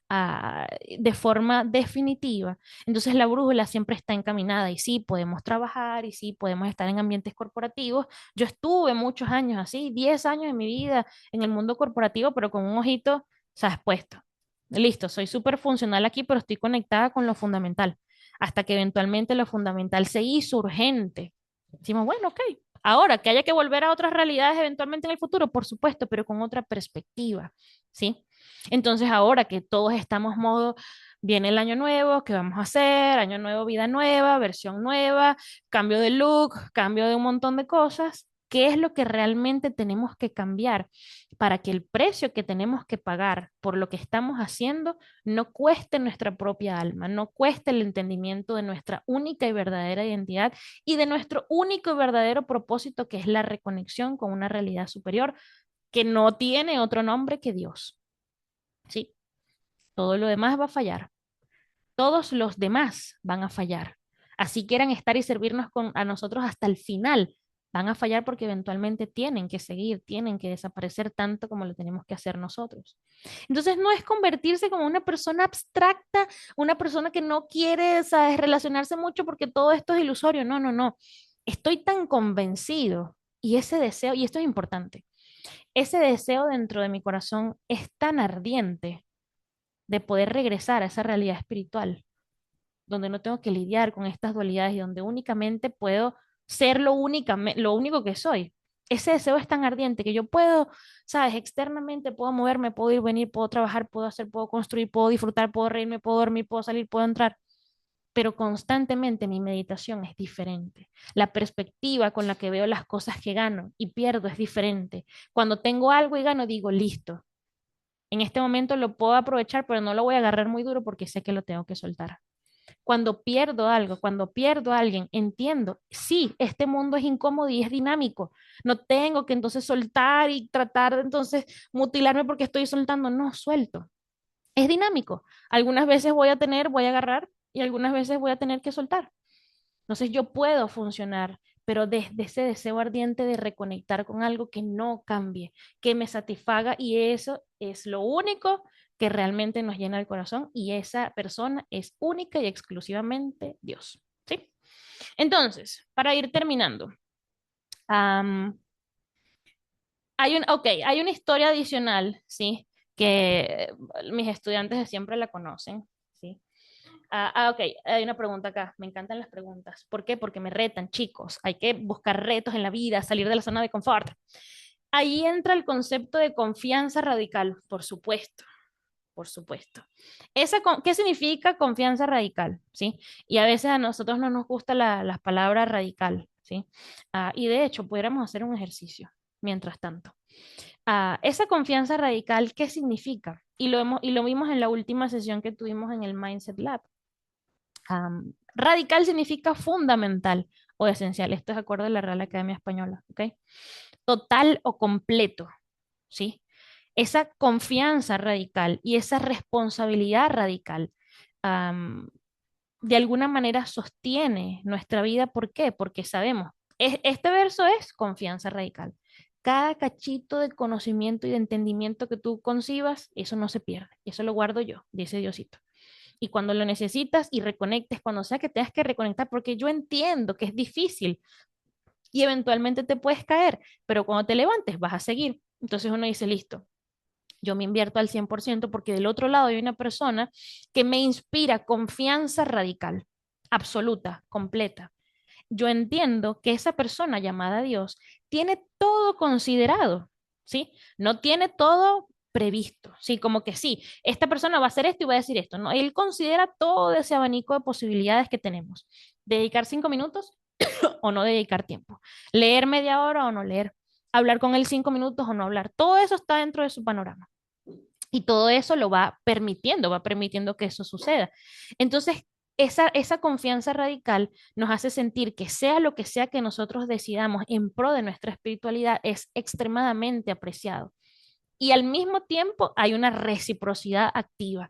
de forma definitiva, entonces la brújula siempre está encaminada y sí, podemos trabajar y sí, podemos estar en ambientes corporativos. Yo estuve muchos años así, 10 años de mi vida en el mundo corporativo, pero con un ojito, ¿sabes? Puesto. Listo, soy súper funcional aquí, pero estoy conectada con lo fundamental, hasta que eventualmente lo fundamental se hizo urgente. Decimos, bueno, ok, ahora que haya que volver a otras realidades eventualmente en el futuro, por supuesto, pero con otra perspectiva, ¿sí? Entonces, ahora que todos estamos modo, viene el año nuevo, ¿qué vamos a hacer? Año nuevo, vida nueva, versión nueva, cambio de look, cambio de un montón de cosas. ¿Qué es lo que realmente tenemos que cambiar para que el precio que tenemos que pagar por lo que estamos haciendo no cueste nuestra propia alma, no cueste el entendimiento de nuestra única y verdadera identidad y de nuestro único y verdadero propósito, que es la reconexión con una realidad superior que no tiene otro nombre que Dios? Sí, todo lo demás va a fallar. Todos los demás van a fallar. Así quieran estar y servirnos a nosotros hasta el final, van a fallar porque eventualmente tienen que seguir, tienen que desaparecer tanto como lo tenemos que hacer nosotros. Entonces no es convertirse como una persona abstracta, una persona que no quiere, ¿sabes?, relacionarse mucho porque todo esto es ilusorio. No, no, no. Estoy tan convencido y ese deseo, y esto es importante, ese deseo dentro de mi corazón es tan ardiente de poder regresar a esa realidad espiritual, donde no tengo que lidiar con estas dualidades y donde únicamente puedo ser lo único que soy. Ese deseo es tan ardiente que yo puedo, sabes, externamente puedo moverme, puedo ir, venir, puedo trabajar, puedo hacer, puedo construir, puedo disfrutar, puedo reírme, puedo dormir, puedo salir, puedo entrar, pero constantemente mi meditación es diferente. La perspectiva con la que veo las cosas que gano y pierdo es diferente. Cuando tengo algo y gano, digo, listo, en este momento lo puedo aprovechar, pero no lo voy a agarrar muy duro porque sé que lo tengo que soltar. Cuando pierdo algo, cuando pierdo a alguien, entiendo, sí, este mundo es incómodo y es dinámico. No tengo que entonces soltar y tratar de entonces mutilarme porque estoy soltando. No, suelto. Es dinámico. Algunas veces voy a agarrar y algunas veces voy a tener que soltar. Entonces yo puedo funcionar, pero desde ese deseo ardiente de reconectar con algo que no cambie, que me satisfaga, y eso es lo único que realmente nos llena el corazón, y esa persona es única y exclusivamente Dios. ¿Sí? Entonces, para ir terminando, am, hay una historia adicional, ¿sí? Que mis estudiantes de siempre la conocen, ¿sí? Ok, hay una pregunta acá. Me encantan las preguntas. ¿Por qué? Porque me retan, chicos. Hay que buscar retos en la vida, salir de la zona de confort. Ahí entra el concepto de confianza radical, por supuesto, por supuesto. ¿Qué significa confianza radical? ¿Sí? Y a veces a nosotros no nos gusta la palabra radical, ¿sí? Y de hecho, pudiéramos hacer un ejercicio mientras tanto. Esa confianza radical, ¿qué significa? Y lo vimos en la última sesión que tuvimos en el Mindset Lab. Radical significa fundamental o esencial. Esto es de acuerdo a la Real Academia Española, ¿ok? Total o completo, ¿sí? Esa confianza radical y esa responsabilidad radical, am, de alguna manera sostiene nuestra vida. ¿Por qué? Porque sabemos, este verso es confianza radical. Cada cachito de conocimiento y de entendimiento que tú concibas, eso no se pierde. Eso lo guardo yo, dice Diosito. Y cuando lo necesitas y reconectes, cuando sea que tengas que reconectar, porque yo entiendo que es difícil y eventualmente te puedes caer, pero cuando te levantes vas a seguir. Entonces uno dice, listo, yo me invierto al 100% porque del otro lado hay una persona que me inspira confianza radical, absoluta, completa. Yo entiendo que esa persona llamada Dios tiene todo considerado, ¿sí? No tiene todo previsto, ¿sí? Como que sí, esta persona va a hacer esto y va a decir esto, ¿no? Él considera todo ese abanico de posibilidades que tenemos. Dedicar 5 minutos o no dedicar tiempo. Leer media hora o no leer. Hablar con él 5 minutos o no hablar. Todo eso está dentro de su panorama. Y todo eso lo va permitiendo que eso suceda. Entonces, esa confianza radical nos hace sentir que sea lo que sea que nosotros decidamos en pro de nuestra espiritualidad es extremadamente apreciado. y al mismo tiempo hay una reciprocidad activa,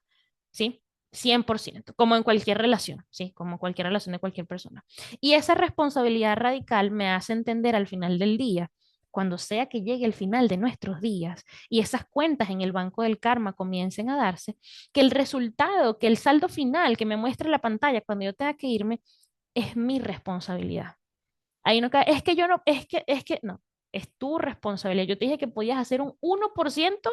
¿sí? 100%, como en cualquier relación, ¿sí? Como cualquier relación de cualquier persona. Y esa responsabilidad radical me hace entender al final del día, cuando sea que llegue el final de nuestros días y esas cuentas en el banco del karma comiencen a darse, que el resultado, que el saldo final que me muestre la pantalla cuando yo tenga que irme, es mi responsabilidad. Ahí no cae, es que yo no, no, es tu responsabilidad. Yo te dije que podías hacer un 1%,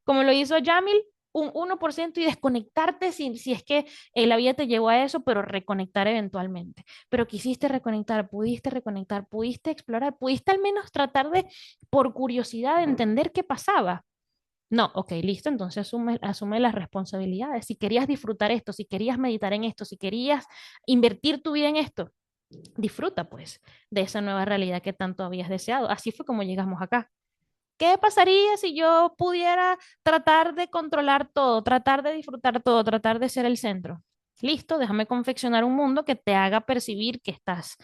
como lo hizo Yamil, un 1% y desconectarte si es que la vida te llevó a eso, pero reconectar eventualmente. Pero quisiste reconectar, pudiste explorar, pudiste al menos tratar de, por curiosidad, entender qué pasaba. No, ok, listo, entonces asume las responsabilidades. Si querías disfrutar esto, si querías meditar en esto, si querías invertir tu vida en esto, disfruta pues de esa nueva realidad que tanto habías deseado. Así fue como llegamos acá. ¿Qué pasaría si yo pudiera tratar de controlar todo, tratar de disfrutar todo, tratar de ser el centro? Listo, déjame confeccionar un mundo que te haga percibir que estás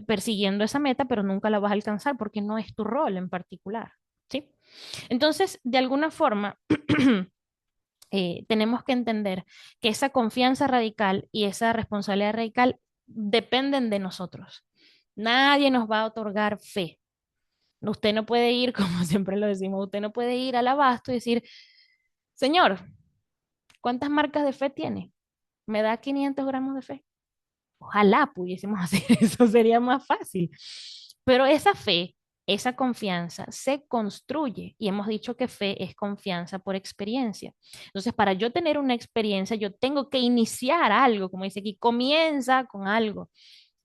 persiguiendo esa meta, pero nunca la vas a alcanzar porque no es tu rol en particular, ¿sí? Entonces, de alguna forma, tenemos que entender que esa confianza radical y esa responsabilidad radical dependen de nosotros. Nadie nos va a otorgar fe. Usted no puede ir, como siempre lo decimos, usted no puede ir al abasto y decir, señor, ¿cuántas marcas de fe tiene? ¿Me da 500 gramos de fe? Ojalá pudiésemos hacer eso, sería más fácil. Pero esa fe, esa confianza se construye y hemos dicho que fe es confianza por experiencia. Entonces, para yo tener una experiencia, yo tengo que iniciar algo, como dice aquí, comienza con algo.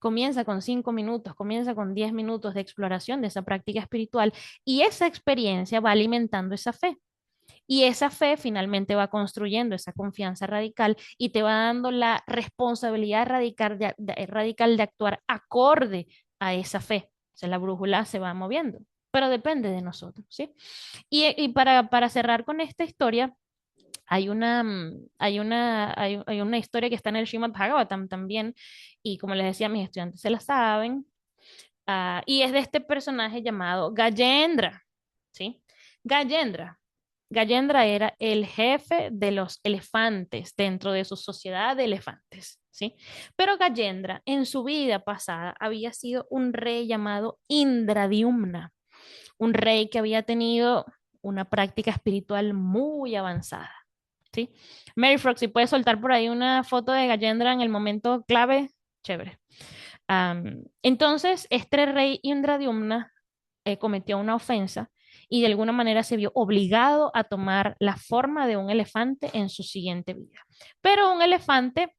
Comienza con 5 minutos, comienza con 10 minutos de exploración de esa práctica espiritual y esa experiencia va alimentando esa fe. Y esa fe finalmente va construyendo esa confianza radical y te va dando la responsabilidad radical de actuar acorde a esa fe. O sea, la brújula se va moviendo, pero depende de nosotros, ¿sí? Y para cerrar con esta historia, hay una historia que está en el Srimad Bhagavatam también, y como les decía, mis estudiantes se la saben, y es de este personaje llamado Gajendra, ¿sí? Gajendra. Gajendra era el jefe de los elefantes dentro de su sociedad de elefantes, ¿sí? Pero Gajendra en su vida pasada había sido un rey llamado Indradyumna, un rey que había tenido una práctica espiritual muy avanzada, ¿sí? Mary Frog, si puedes soltar por ahí una foto de Gajendra en el momento clave, chévere. Entonces, este rey Indradyumna cometió una ofensa y de alguna manera se vio obligado a tomar la forma de un elefante en su siguiente vida. Pero un elefante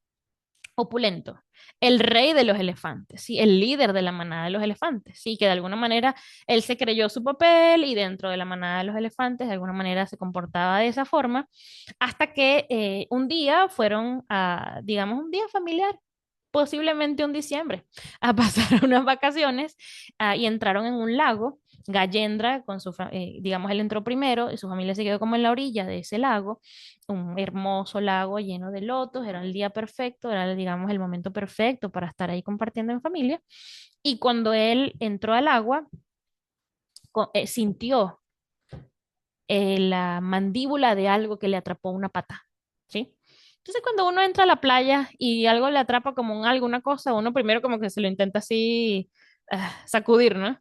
opulento, el rey de los elefantes, ¿sí? El líder de la manada de los elefantes, ¿sí? Que de alguna manera él se creyó su papel y dentro de la manada de los elefantes de alguna manera se comportaba de esa forma, hasta que un día fueron a, digamos, un día familiar, posiblemente un diciembre, a pasar unas vacaciones y entraron en un lago. Gallendra, digamos, él entró primero y su familia se quedó como en la orilla de ese lago, un hermoso lago lleno de lotos, era el día perfecto, era, digamos, el momento perfecto para estar ahí compartiendo en familia. Y cuando él entró al agua, sintió la mandíbula de algo que le atrapó una pata, ¿sí? Entonces, cuando uno entra a la playa y algo le atrapa como un algo, una cosa, uno primero como que se lo intenta así sacudir, ¿no?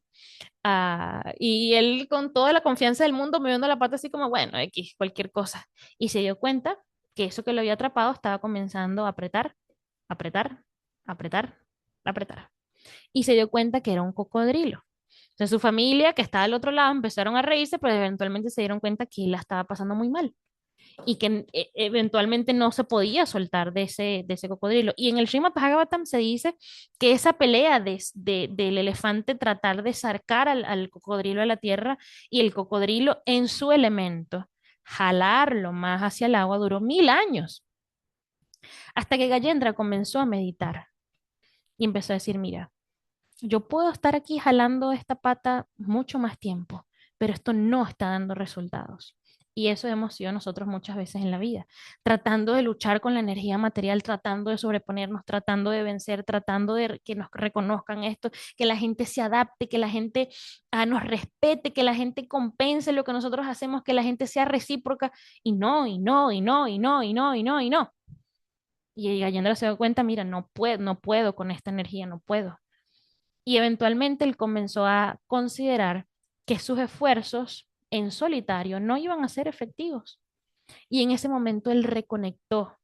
Y él con toda la confianza del mundo moviendo la pata así como, bueno, X, cualquier cosa. Y se dio cuenta que eso que lo había atrapado estaba comenzando a apretar, apretar, apretar, apretar. Y se dio cuenta que era un cocodrilo. Entonces su familia, que estaba al otro lado, empezaron a reírse, pero eventualmente se dieron cuenta que él la estaba pasando muy mal y que eventualmente no se podía soltar de ese cocodrilo. Y en el Srimad Bhagavatam se dice que esa pelea del elefante tratar de sacar al cocodrilo a la tierra y el cocodrilo en su elemento, jalarlo más hacia el agua, duró 1000 años, hasta que Gayendra comenzó a meditar y empezó a decir, mira, yo puedo estar aquí jalando esta pata mucho más tiempo, pero esto no está dando resultados. Y eso hemos sido nosotros muchas veces en la vida, tratando de luchar con la energía material, tratando de sobreponernos, tratando de vencer, tratando de que nos reconozcan esto, que la gente se adapte, que la gente nos respete, que la gente compense lo que nosotros hacemos, que la gente sea recíproca, y no, y no, y no, y no, y no, y no, y no. Y Gayendra se dio cuenta, mira, no puedo con esta energía, no puedo. Y eventualmente él comenzó a considerar que sus esfuerzos en solitario no iban a ser efectivos. Y en ese momento él reconectó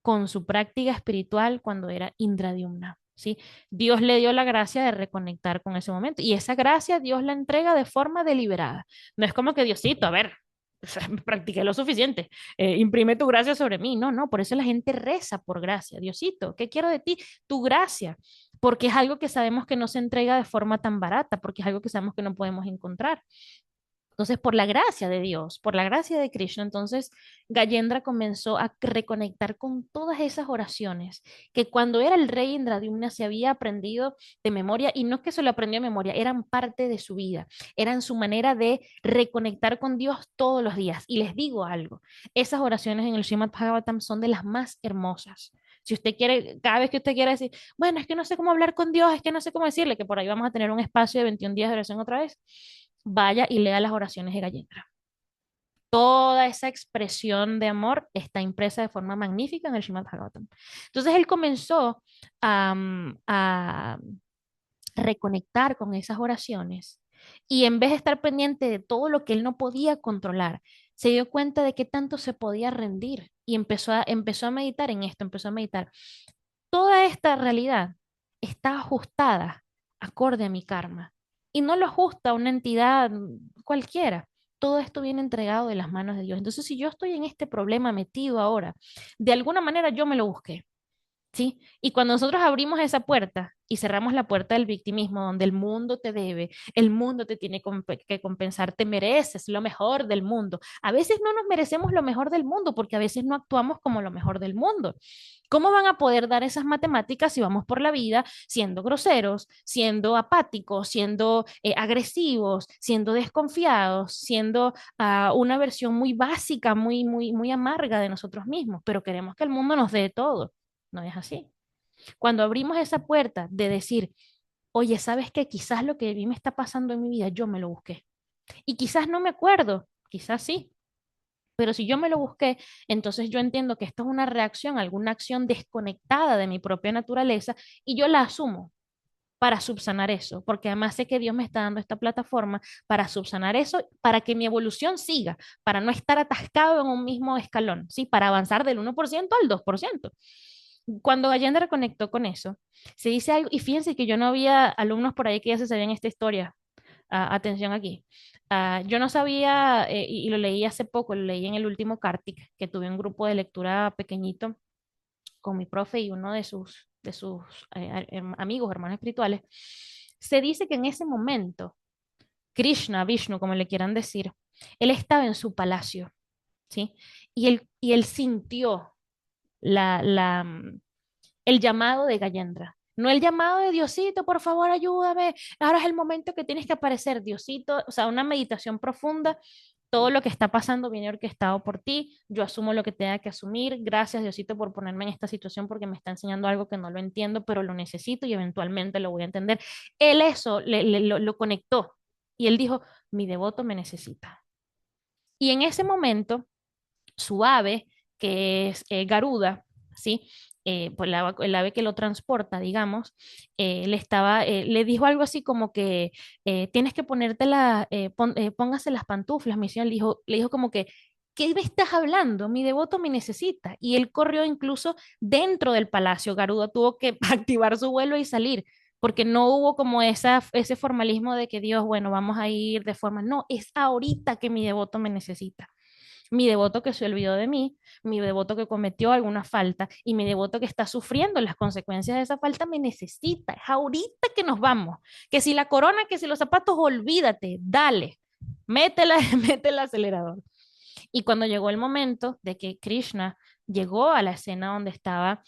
con su práctica espiritual cuando era Indradyumna, ¿sí? Dios le dio la gracia de reconectar con ese momento. Y esa gracia Dios la entrega de forma deliberada. No es como que Diosito, a ver, o sea, practiqué lo suficiente, imprime tu gracia sobre mí. No, no, por eso la gente reza por gracia. Diosito, ¿qué quiero de ti? Tu gracia, porque es algo que sabemos que no se entrega de forma tan barata, porque es algo que sabemos que no podemos encontrar. Entonces, por la gracia de Dios, por la gracia de Krishna, entonces Gayendra comenzó a reconectar con todas esas oraciones que cuando era el rey Indradyumna se había aprendido de memoria, y no es que se lo aprendió de memoria, eran parte de su vida, eran su manera de reconectar con Dios todos los días. Y les digo algo, esas oraciones en el Srimad Bhagavatam son de las más hermosas. Si usted quiere, cada vez que usted quiera decir, bueno, es que no sé cómo hablar con Dios, es que no sé cómo decirle, que por ahí vamos a tener un espacio de 21 días de oración otra vez, vaya y lea las oraciones de Gayendra. Toda esa expresión de amor está impresa de forma magnífica en el Srimad Bhagavatam. Entonces él comenzó a reconectar con esas oraciones y en vez de estar pendiente de todo lo que él no podía controlar, se dio cuenta de qué tanto se podía rendir y empezó a meditar en esto, empezó a meditar. Toda esta realidad está ajustada acorde a mi karma y no lo ajusta una entidad cualquiera. Todo esto viene entregado de las manos de Dios. Entonces, si yo estoy en este problema metido ahora, de alguna manera yo me lo busqué. ¿Sí? Y cuando nosotros abrimos esa puerta y cerramos la puerta del victimismo, donde el mundo te debe, el mundo te tiene que compensar, te mereces lo mejor del mundo. A veces no nos merecemos lo mejor del mundo porque a veces no actuamos como lo mejor del mundo. ¿Cómo van a poder dar esas matemáticas si vamos por la vida siendo groseros, siendo apáticos, siendo agresivos, siendo desconfiados, siendo una versión muy básica, muy amarga de nosotros mismos, pero queremos que el mundo nos dé todo? No es así. Cuando abrimos esa puerta de decir, oye, ¿sabes qué? Quizás lo que a mí me está pasando en mi vida, yo me lo busqué. Y quizás no me acuerdo, quizás sí, pero si yo me lo busqué, entonces yo entiendo que esto es una reacción, alguna acción desconectada de mi propia naturaleza y yo la asumo para subsanar eso, porque además sé que Dios me está dando esta plataforma para subsanar eso, para que mi evolución siga, para no estar atascado en un mismo escalón, ¿sí? Para avanzar del 1% al 2%. Cuando Allende reconectó con eso, se dice algo, y fíjense que yo no había alumnos por ahí que ya se sabían esta historia. Atención aquí. Yo no sabía, y lo leí hace poco, lo leí en el último Kartik, que tuve un grupo de lectura pequeñito con mi profe y uno de sus amigos, hermanos espirituales. Se dice que en ese momento, Krishna, Vishnu, como le quieran decir, él estaba en su palacio, ¿sí? Y él sintió la, la, mm, el llamado de Gayendra. No el llamado de Diosito, por favor, ayúdame. Ahora es el momento que tienes que aparecer, Diosito. O sea, una meditación profunda. Todo lo que está pasando viene orquestado por ti. Yo asumo lo que tenga que asumir. Gracias, Diosito, por ponerme en esta situación porque me está enseñando algo que no lo entiendo, pero lo necesito y eventualmente lo voy a entender. Él eso lo conectó y él dijo, mi devoto me necesita. Y en ese momento su ave, que es Garuda, ¿sí? Pues el ave que lo transporta, digamos, le dijo algo así como que tienes que póngase las pantuflas, misión, le dijo como que, ¿qué me estás hablando? Mi devoto me necesita. Y él corrió incluso dentro del palacio. Garuda tuvo que activar su vuelo y salir. Porque no hubo como ese formalismo de que Dios, bueno, vamos a ir de forma. No, es ahorita que mi devoto me necesita, mi devoto que se olvidó de mí, mi devoto que cometió alguna falta y mi devoto que está sufriendo las consecuencias de esa falta me necesita. Es ahorita que nos vamos. Que si la corona, que si los zapatos, olvídate, dale, métela, mete el acelerador. Y cuando llegó el momento de que Krishna llegó a la escena donde estaba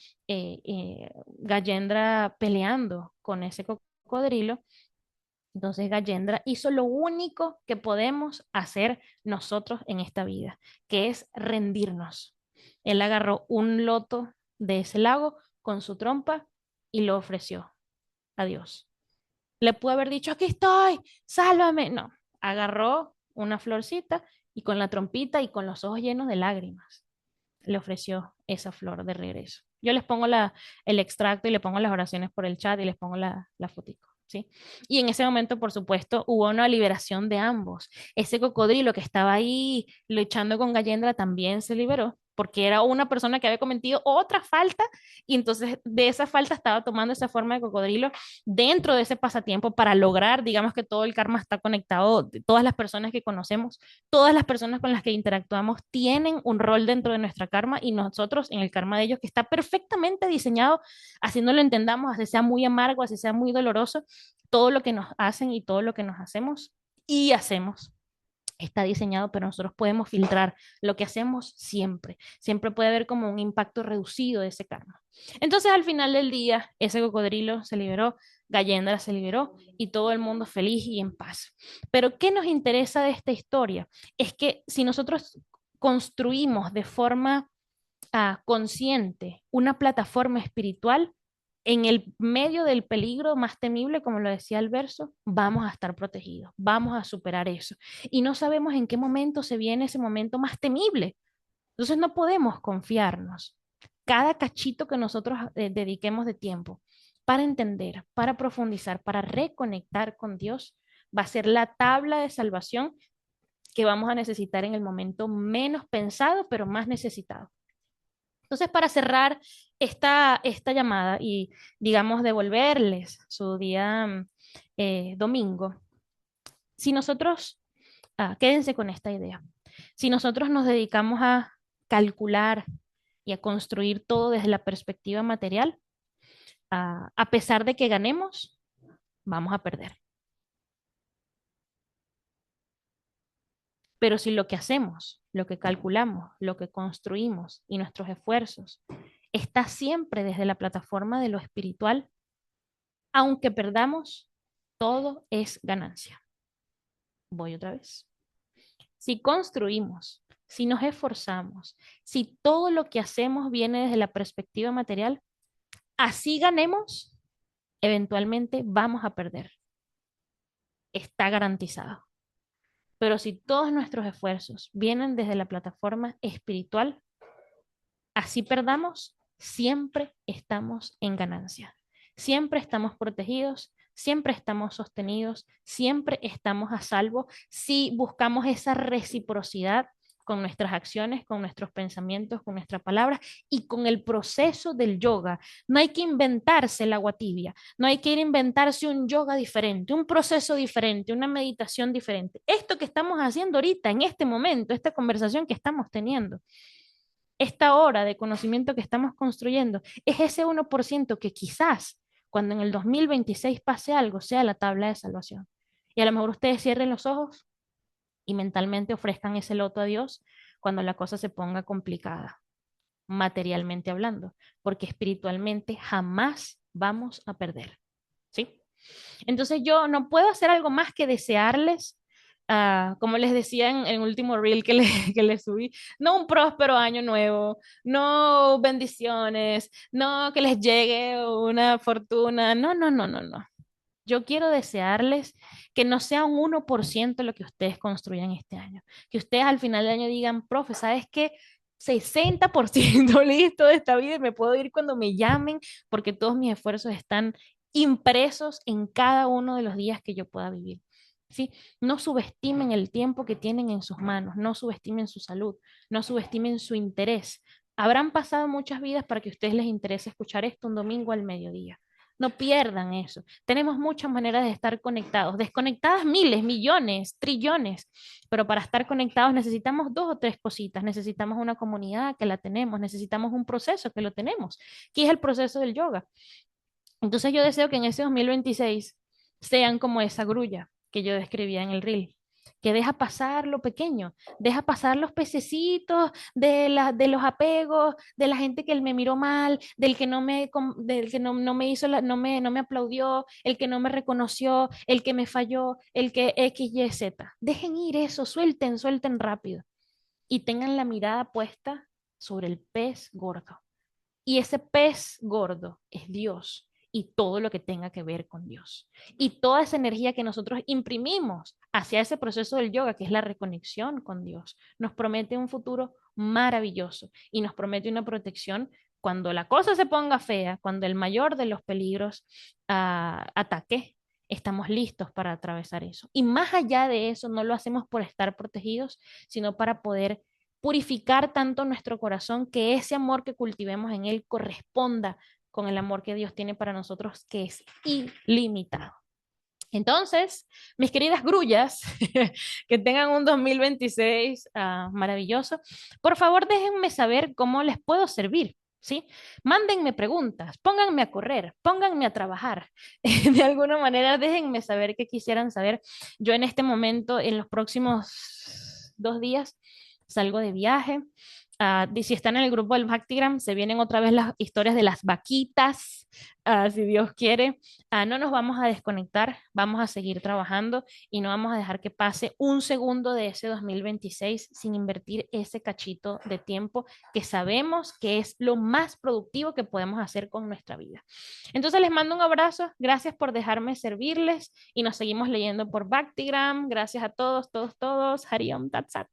Gajendra peleando con ese cocodrilo, Entonces Gayendra hizo lo único que podemos hacer nosotros en esta vida, que es rendirnos. Él agarró un loto de ese lago con su trompa y lo ofreció a Dios. Le pudo haber dicho, aquí estoy, sálvame. No, agarró una florcita y con la trompita y con los ojos llenos de lágrimas le ofreció esa flor de regreso. Yo les pongo el extracto y le pongo las oraciones por el chat y les pongo la fotico, ¿sí? Y en ese momento, por supuesto, hubo una liberación de ambos. Ese cocodrilo que estaba ahí luchando con Gallendra también se liberó porque era una persona que había cometido otra falta y entonces de esa falta estaba tomando esa forma de cocodrilo dentro de ese pasatiempo para lograr, digamos que todo el karma está conectado, todas las personas que conocemos, todas las personas con las que interactuamos tienen un rol dentro de nuestra karma y nosotros en el karma de ellos que está perfectamente diseñado, así no lo entendamos, así sea muy amargo, así sea muy doloroso, todo lo que nos hacen y todo lo que nos hacemos y hacemos está diseñado, pero nosotros podemos filtrar lo que hacemos siempre. Siempre puede haber como un impacto reducido de ese karma. Entonces, al final del día, ese cocodrilo se liberó, Gallendra se liberó y todo el mundo feliz y en paz. Pero, ¿qué nos interesa de esta historia? Es que si nosotros construimos de forma consciente una plataforma espiritual, en el medio del peligro más temible, como lo decía el verso, vamos a estar protegidos, vamos a superar eso. Y no sabemos en qué momento se viene ese momento más temible. Entonces no podemos confiarnos. Cada cachito que nosotros dediquemos de tiempo para entender, para profundizar, para reconectar con Dios, va a ser la tabla de salvación que vamos a necesitar en el momento menos pensado, pero más necesitado. Entonces, para cerrar esta llamada y, digamos, devolverles su día domingo, si nosotros, quédense con esta idea, si nosotros nos dedicamos a calcular y a construir todo desde la perspectiva material, a pesar de que ganemos, vamos a perder. Pero si lo que hacemos, lo que calculamos, lo que construimos y nuestros esfuerzos está siempre desde la plataforma de lo espiritual, aunque perdamos, todo es ganancia. Voy otra vez. Si construimos, si nos esforzamos, si todo lo que hacemos viene desde la perspectiva material, así ganemos, eventualmente vamos a perder. Está garantizado. Pero si todos nuestros esfuerzos vienen desde la plataforma espiritual, así perdamos, siempre estamos en ganancia. Siempre estamos protegidos, siempre estamos sostenidos, siempre estamos a salvo si buscamos esa reciprocidad con nuestras acciones, con nuestros pensamientos, con nuestras palabras y con el proceso del yoga. No hay que inventarse el agua tibia, no hay que ir a inventarse un yoga diferente, un proceso diferente, una meditación diferente. Esto que estamos haciendo ahorita, en este momento, esta conversación que estamos teniendo, esta hora de conocimiento que estamos construyendo, es ese 1% que quizás cuando en el 2026 pase algo sea la tabla de salvación. Y a lo mejor ustedes cierren los ojos y mentalmente ofrezcan ese loto a Dios cuando la cosa se ponga complicada, materialmente hablando, porque espiritualmente jamás vamos a perder. ¿Sí? Entonces yo no puedo hacer algo más que desearles, como les decía en el último reel que le subí, no un próspero año nuevo, no bendiciones, no que les llegue una fortuna, no, no, no, no, no. Yo quiero desearles que no sea un 1% lo que ustedes construyan este año. Que ustedes al final del año digan, profe, ¿sabes qué? 60% listo de esta vida y me puedo ir cuando me llamen porque todos mis esfuerzos están impresos en cada uno de los días que yo pueda vivir. ¿Sí? No subestimen el tiempo que tienen en sus manos, no subestimen su salud, no subestimen su interés. Habrán pasado muchas vidas para que a ustedes les interese escuchar esto un domingo al mediodía. No pierdan eso. Tenemos muchas maneras de estar conectados, desconectadas miles, millones, trillones, pero para estar conectados necesitamos dos o tres cositas. Necesitamos una comunidad que la tenemos, necesitamos un proceso que lo tenemos, que es el proceso del yoga. Entonces yo deseo que en ese 2026 sean como esa grulla que yo describía en el reel, que deja pasar lo pequeño, deja pasar los pececitos de los apegos, de la gente que me miró mal, del que no me hizo, no me aplaudió, el que no me reconoció, el que me falló, el que X, Y, Z. Dejen ir eso, suelten, suelten rápido y tengan la mirada puesta sobre el pez gordo. Y ese pez gordo es Dios y todo lo que tenga que ver con Dios. Y toda esa energía que nosotros imprimimos hacia ese proceso del yoga, que es la reconexión con Dios, nos promete un futuro maravilloso y nos promete una protección cuando la cosa se ponga fea, cuando el mayor de los peligros ataque. Estamos listos para atravesar eso. Y más allá de eso, no lo hacemos por estar protegidos, sino para poder purificar tanto nuestro corazón que ese amor que cultivemos en él corresponda con el amor que Dios tiene para nosotros, que es ilimitado. Entonces, mis queridas grullas, que tengan un 2026 maravilloso, por favor déjenme saber cómo les puedo servir. ¿Sí? Mándenme preguntas, pónganme a correr, pónganme a trabajar. De alguna manera, déjenme saber qué quisieran saber. Yo en este momento, en los próximos 2 días, salgo de viaje. Si están en el grupo del Bhaktigram, se vienen otra vez las historias de las vaquitas, si Dios quiere. No nos vamos a desconectar, vamos a seguir trabajando y no vamos a dejar que pase un segundo de ese 2026 sin invertir ese cachito de tiempo que sabemos que es lo más productivo que podemos hacer con nuestra vida. Entonces les mando un abrazo, gracias por dejarme servirles y nos seguimos leyendo por Bhaktigram. Gracias a todos, todos, todos. Hariom Tat Sat.